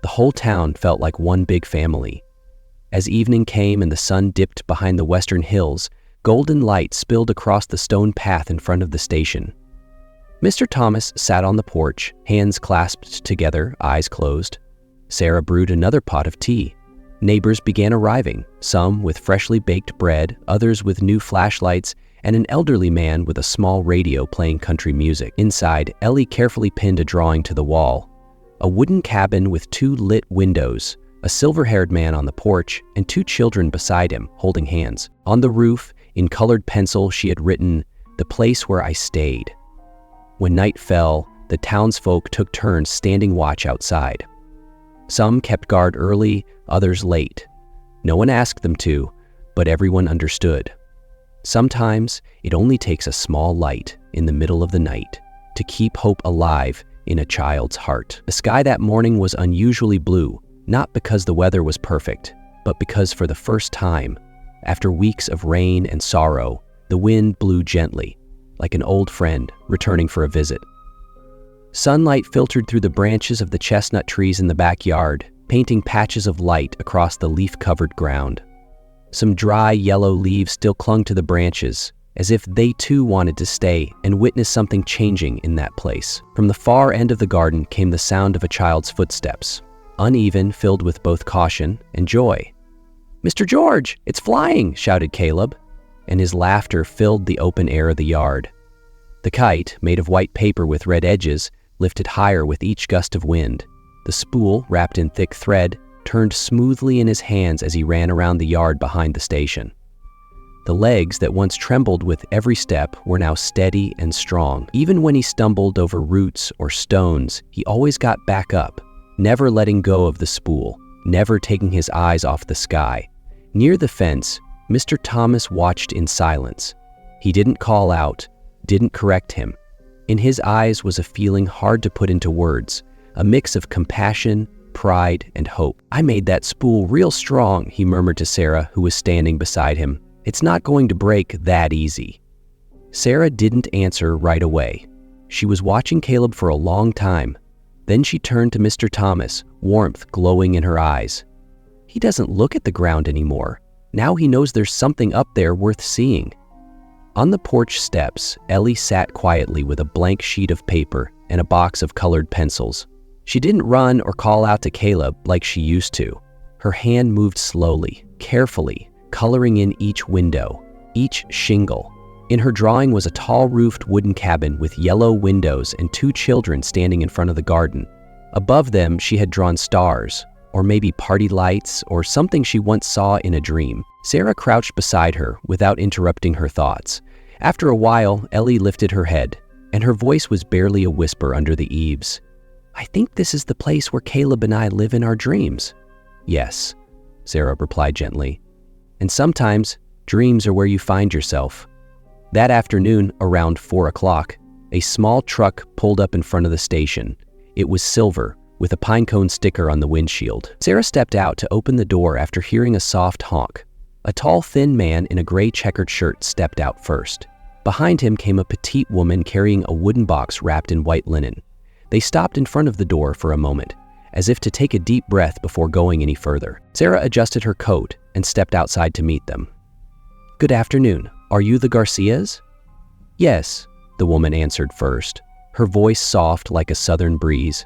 The whole town felt like one big family. As evening came and the sun dipped behind the western hills, golden light spilled across the stone path in front of the station. Mr. Thomas sat on the porch, hands clasped together, eyes closed. Sarah brewed another pot of tea. Neighbors began arriving, some with freshly baked bread, others with new flashlights, and an elderly man with a small radio playing country music. Inside, Ellie carefully pinned a drawing to the wall. A wooden cabin with 2 lit windows, a silver-haired man on the porch, and 2 children beside him, holding hands. On the roof, in colored pencil, she had written, "The place where I stayed." When night fell, the townsfolk took turns standing watch outside. Some kept guard early, others late. No one asked them to, but everyone understood. Sometimes it only takes a small light in the middle of the night to keep hope alive in a child's heart. The sky that morning was unusually blue, not because the weather was perfect, but because for the first time, after weeks of rain and sorrow, the wind blew gently, like an old friend returning for a visit. Sunlight filtered through the branches of the chestnut trees in the backyard, painting patches of light across the leaf-covered ground. Some dry yellow leaves still clung to the branches, as if they too wanted to stay and witness something changing in that place. From the far end of the garden came the sound of a child's footsteps, uneven, filled with both caution and joy. "Mr. George, it's flying!" shouted Caleb, and his laughter filled the open air of the yard. The kite, made of white paper with red edges, lifted higher with each gust of wind. The spool, wrapped in thick thread, turned smoothly in his hands as he ran around the yard behind the station. The legs that once trembled with every step were now steady and strong. Even when he stumbled over roots or stones, he always got back up, never letting go of the spool, never taking his eyes off the sky. Near the fence, Mr. Thomas watched in silence. He didn't call out, didn't correct him. In his eyes was a feeling hard to put into words, a mix of compassion, pride, and hope. "I made that spool real strong," he murmured to Sarah, who was standing beside him. "It's not going to break that easy." Sarah didn't answer right away. She was watching Caleb for a long time. Then she turned to Mr. Thomas, warmth glowing in her eyes. "He doesn't look at the ground anymore. Now he knows there's something up there worth seeing." On the porch steps, Ellie sat quietly with a blank sheet of paper and a box of colored pencils. She didn't run or call out to Caleb like she used to. Her hand moved slowly, carefully, coloring in each window, each shingle. In her drawing was a tall-roofed wooden cabin with yellow windows and 2 children standing in front of the garden. Above them, she had drawn stars, or maybe party lights, or something she once saw in a dream. Sarah crouched beside her without interrupting her thoughts. After a while, Ellie lifted her head, and her voice was barely a whisper under the eaves. "I think this is the place where Caleb and I live in our dreams." "Yes," Sarah replied gently. "And sometimes, dreams are where you find yourself." That afternoon, around 4 o'clock, a small truck pulled up in front of the station. It was silver, with a pinecone sticker on the windshield. Sarah stepped out to open the door after hearing a soft honk. A tall, thin man in a gray checkered shirt stepped out first. Behind him came a petite woman carrying a wooden box wrapped in white linen. They stopped in front of the door for a moment, as if to take a deep breath before going any further. Sarah adjusted her coat and stepped outside to meet them. "Good afternoon. Are you the Garcias?" "Yes," the woman answered first, her voice soft like a southern breeze.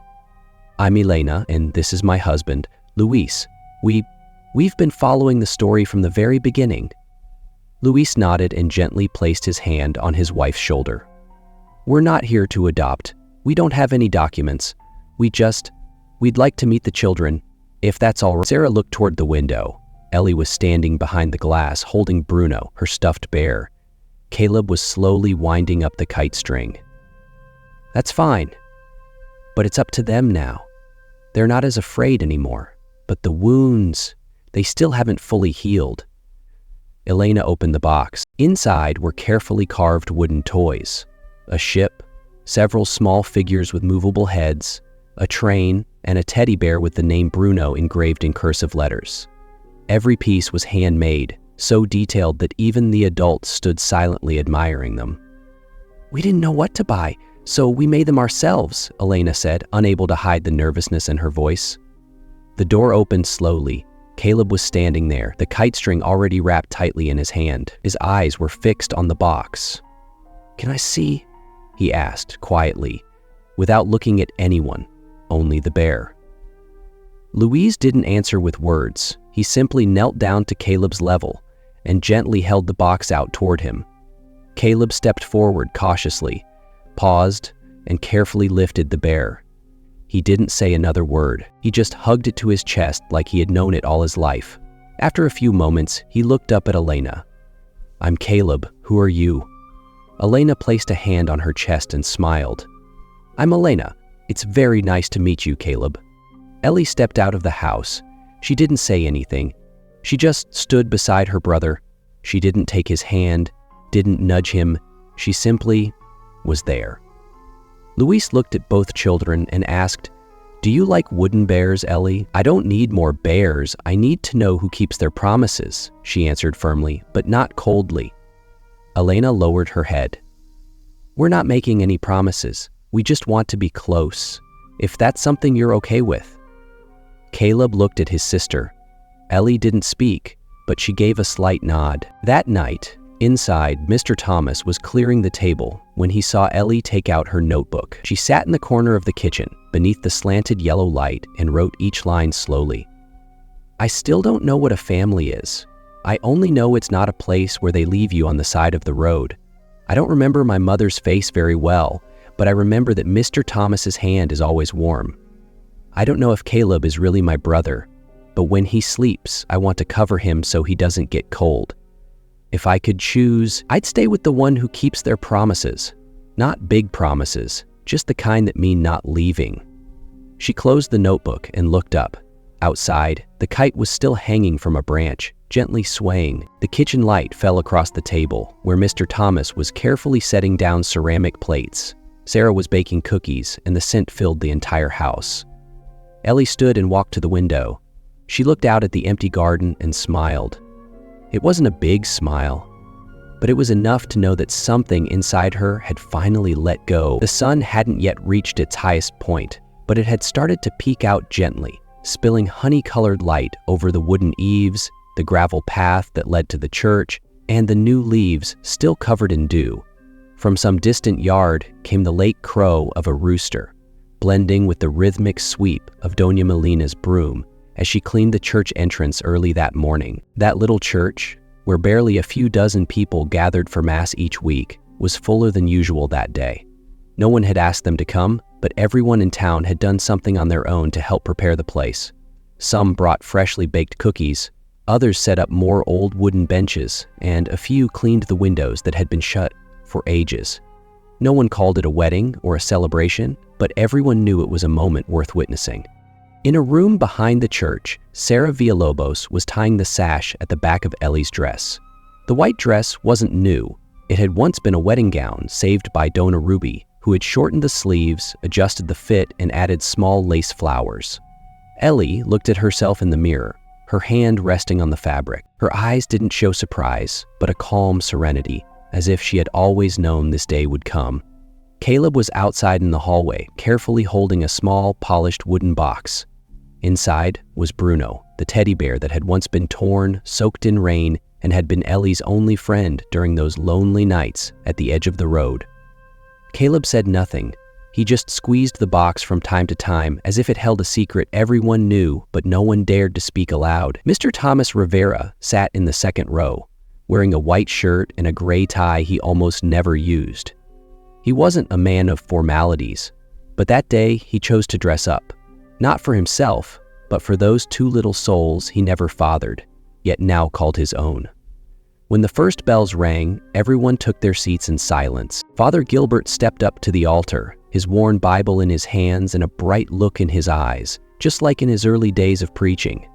"I'm Elena, and this is my husband, Luis. We've been following the story from the very beginning." Luis nodded and gently placed his hand on his wife's shoulder. "We're not here to adopt. We don't have any documents. We'd like to meet the children, if that's all right." Sarah looked toward the window. Ellie was standing behind the glass, holding Bruno, her stuffed bear. Caleb was slowly winding up the kite string. "That's fine. But it's up to them now. They're not as afraid anymore. But the wounds, they still haven't fully healed." Elena opened the box. Inside were carefully carved wooden toys. A ship, several small figures with movable heads, a train, and a teddy bear with the name Bruno engraved in cursive letters. Every piece was handmade, so detailed that even the adults stood silently admiring them. "We didn't know what to buy, so we made them ourselves," Elena said, unable to hide the nervousness in her voice. The door opened slowly. Caleb was standing there, the kite string already wrapped tightly in his hand. His eyes were fixed on the box. "Can I see?" he asked quietly, without looking at anyone, only the bear. Louise didn't answer with words. He simply knelt down to Caleb's level and gently held the box out toward him. Caleb stepped forward cautiously, paused, and carefully lifted the bear. He didn't say another word. He just hugged it to his chest like he had known it all his life. After a few moments, he looked up at Elena. "I'm Caleb. Who are you?" Elena placed a hand on her chest and smiled. I'm Elena. It's very nice to meet you, Caleb." Ellie stepped out of the house. She didn't say anything. She just stood beside her brother. She didn't take his hand, didn't nudge him. She simply was there. Luis looked at both children and asked, "Do you like wooden bears, Ellie?" "I don't need more bears. I need to know who keeps their promises," she answered firmly, but not coldly. Elena lowered her head. "We're not making any promises. We just want to be close, if that's something you're okay with." Caleb looked at his sister. Ellie didn't speak, but she gave a slight nod. That night, inside, Mr. Thomas was clearing the table when he saw Ellie take out her notebook. She sat in the corner of the kitchen, beneath the slanted yellow light, and wrote each line slowly. "I still don't know what a family is. I only know it's not a place where they leave you on the side of the road. I don't remember my mother's face very well, but I remember that Mr. Thomas's hand is always warm. I don't know if Caleb is really my brother, but when he sleeps, I want to cover him so he doesn't get cold. If I could choose, I'd stay with the one who keeps their promises. Not big promises, just the kind that mean not leaving." She closed the notebook and looked up. Outside, the kite was still hanging from a branch, gently swaying. The kitchen light fell across the table, where Mr. Thomas was carefully setting down ceramic plates. Sarah was baking cookies, and the scent filled the entire house. Ellie stood and walked to the window. She looked out at the empty garden and smiled. It wasn't a big smile, but it was enough to know that something inside her had finally let go. The sun hadn't yet reached its highest point, but it had started to peek out gently, spilling honey-colored light over the wooden eaves, the gravel path that led to the church, and the new leaves still covered in dew. From some distant yard came the late crow of a rooster, blending with the rhythmic sweep of Doña Melina's broom as she cleaned the church entrance early that morning. That little church, where barely a few dozen people gathered for Mass each week, was fuller than usual that day. No one had asked them to come, but everyone in town had done something on their own to help prepare the place. Some brought freshly baked cookies, others set up more old wooden benches, and a few cleaned the windows that had been shut for ages. No one called it a wedding or a celebration, but everyone knew it was a moment worth witnessing. In a room behind the church, Sarah Villalobos was tying the sash at the back of Ellie's dress. The white dress wasn't new. It had once been a wedding gown saved by Donna Ruby, who had shortened the sleeves, adjusted the fit, and added small lace flowers. Ellie looked at herself in the mirror, her hand resting on the fabric. Her eyes didn't show surprise, but a calm serenity, as if she had always known this day would come. Caleb was outside in the hallway, carefully holding a small, polished wooden box. Inside was Bruno, the teddy bear that had once been torn, soaked in rain, and had been Ellie's only friend during those lonely nights at the edge of the road. Caleb said nothing. He just squeezed the box from time to time as if it held a secret everyone knew, but no one dared to speak aloud. Mr. Thomas Rivera sat in the second row, wearing a white shirt and a gray tie he almost never used. He wasn't a man of formalities, but that day he chose to dress up, not for himself, but for those two little souls he never fathered, yet now called his own. When the first bells rang, everyone took their seats in silence. Father Gilbert stepped up to the altar, his worn Bible in his hands and a bright look in his eyes, just like in his early days of preaching.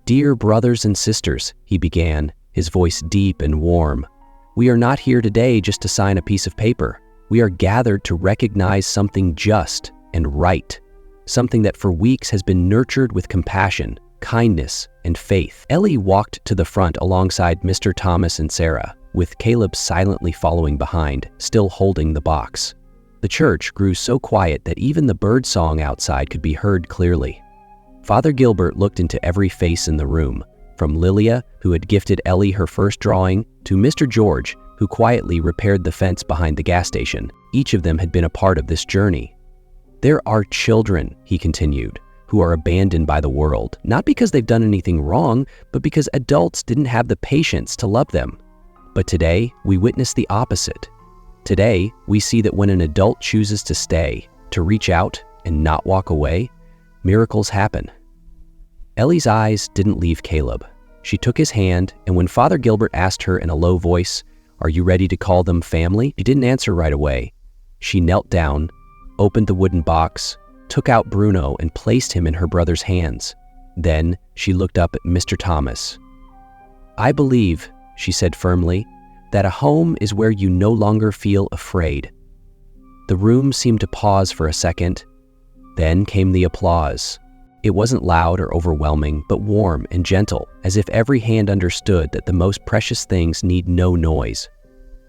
"Dear brothers and sisters," he began, his voice deep and warm, "we are not here today just to sign a piece of paper. We are gathered to recognize something just and right, something that for weeks has been nurtured with compassion, kindness, and faith." Ellie walked to the front alongside Mr. Thomas and Sarah, with Caleb silently following behind, still holding the box. The church grew so quiet that even the bird song outside could be heard clearly. Father Gilbert looked into every face in the room, from Lilia, who had gifted Ellie her first drawing, to Mr. George, who quietly repaired the fence behind the gas station. Each of them had been a part of this journey. "There are children," he continued, "who are abandoned by the world, not because they've done anything wrong, but because adults didn't have the patience to love them. But today, we witness the opposite. Today, we see that when an adult chooses to stay, to reach out and not walk away, miracles happen." Ellie's eyes didn't leave Caleb. She took his hand, and when Father Gilbert asked her in a low voice, "Are you ready to call them family?" she didn't answer right away. She knelt down, opened the wooden box, took out Bruno and placed him in her brother's hands. Then she looked up at Mr. Thomas. "I believe," she said firmly, "that a home is where you no longer feel afraid." The room seemed to pause for a second. Then came the applause. It wasn't loud or overwhelming, but warm and gentle, as if every hand understood that the most precious things need no noise.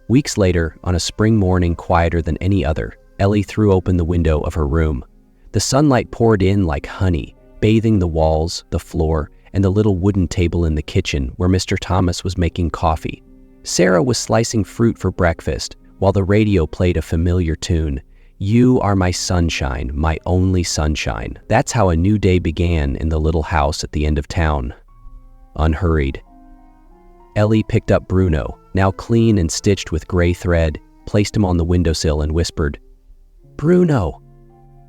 Weeks later, on a spring morning quieter than any other, Ellie threw open the window of her room. The sunlight poured in like honey, bathing the walls, the floor, and the little wooden table in the kitchen where Mr. Thomas was making coffee. Sarah was slicing fruit for breakfast, while the radio played a familiar tune. "You are my sunshine, my only sunshine." That's how a new day began in the little house at the end of town. Unhurried. Ellie picked up Bruno, now clean and stitched with gray thread, placed him on the windowsill and whispered, "Bruno,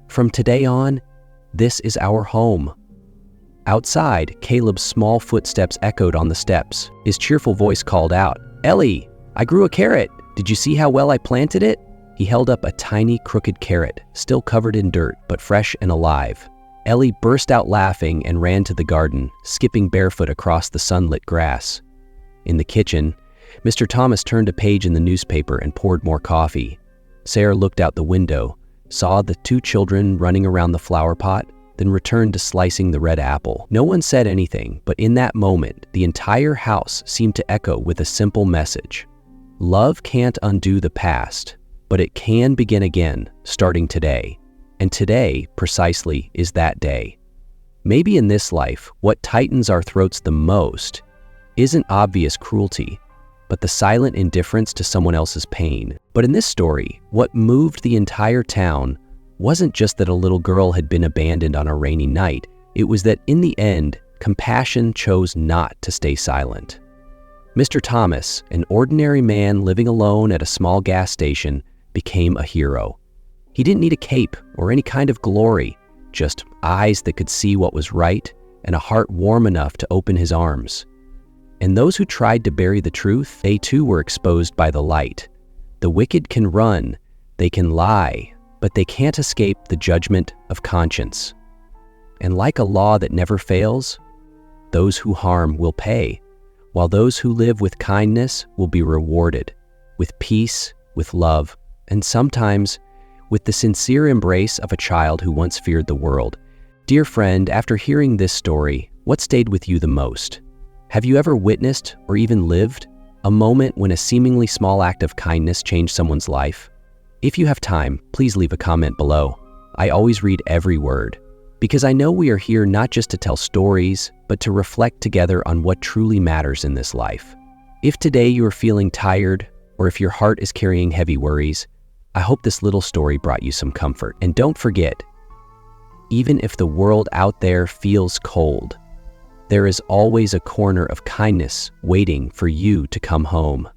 from today on, this is our home." Outside, Caleb's small footsteps echoed on the steps. His cheerful voice called out, "Ellie, I grew a carrot. Did you see how well I planted it?" He held up a tiny, crooked carrot, still covered in dirt, but fresh and alive. Ellie burst out laughing and ran to the garden, skipping barefoot across the sunlit grass. In the kitchen, Mr. Thomas turned a page in the newspaper and poured more coffee. Sarah looked out the window, saw the two children running around the flower pot, then returned to slicing the red apple. No one said anything, but in that moment, the entire house seemed to echo with a simple message. Love can't undo the past, but it can begin again, starting today. And today, precisely, is that day. Maybe in this life, what tightens our throats the most isn't obvious cruelty, but the silent indifference to someone else's pain. But in this story, what moved the entire town wasn't just that a little girl had been abandoned on a rainy night. It was that in the end, compassion chose not to stay silent. Mr. Thomas, an ordinary man living alone at a small gas station, became a hero. He didn't need a cape or any kind of glory, just eyes that could see what was right and a heart warm enough to open his arms. And those who tried to bury the truth, they too were exposed by the light. The wicked can run, they can lie, but they can't escape the judgment of conscience. And like a law that never fails, those who harm will pay, while those who live with kindness will be rewarded, with peace, with love, and sometimes with the sincere embrace of a child who once feared the world. Dear friend, after hearing this story, what stayed with you the most? Have you ever witnessed or even lived a moment when a seemingly small act of kindness changed someone's life? If you have time, please leave a comment below. I always read every word, because I know we are here not just to tell stories, but to reflect together on what truly matters in this life. If today you are feeling tired, or if your heart is carrying heavy worries, I hope this little story brought you some comfort. And don't forget, even if the world out there feels cold, there is always a corner of kindness waiting for you to come home.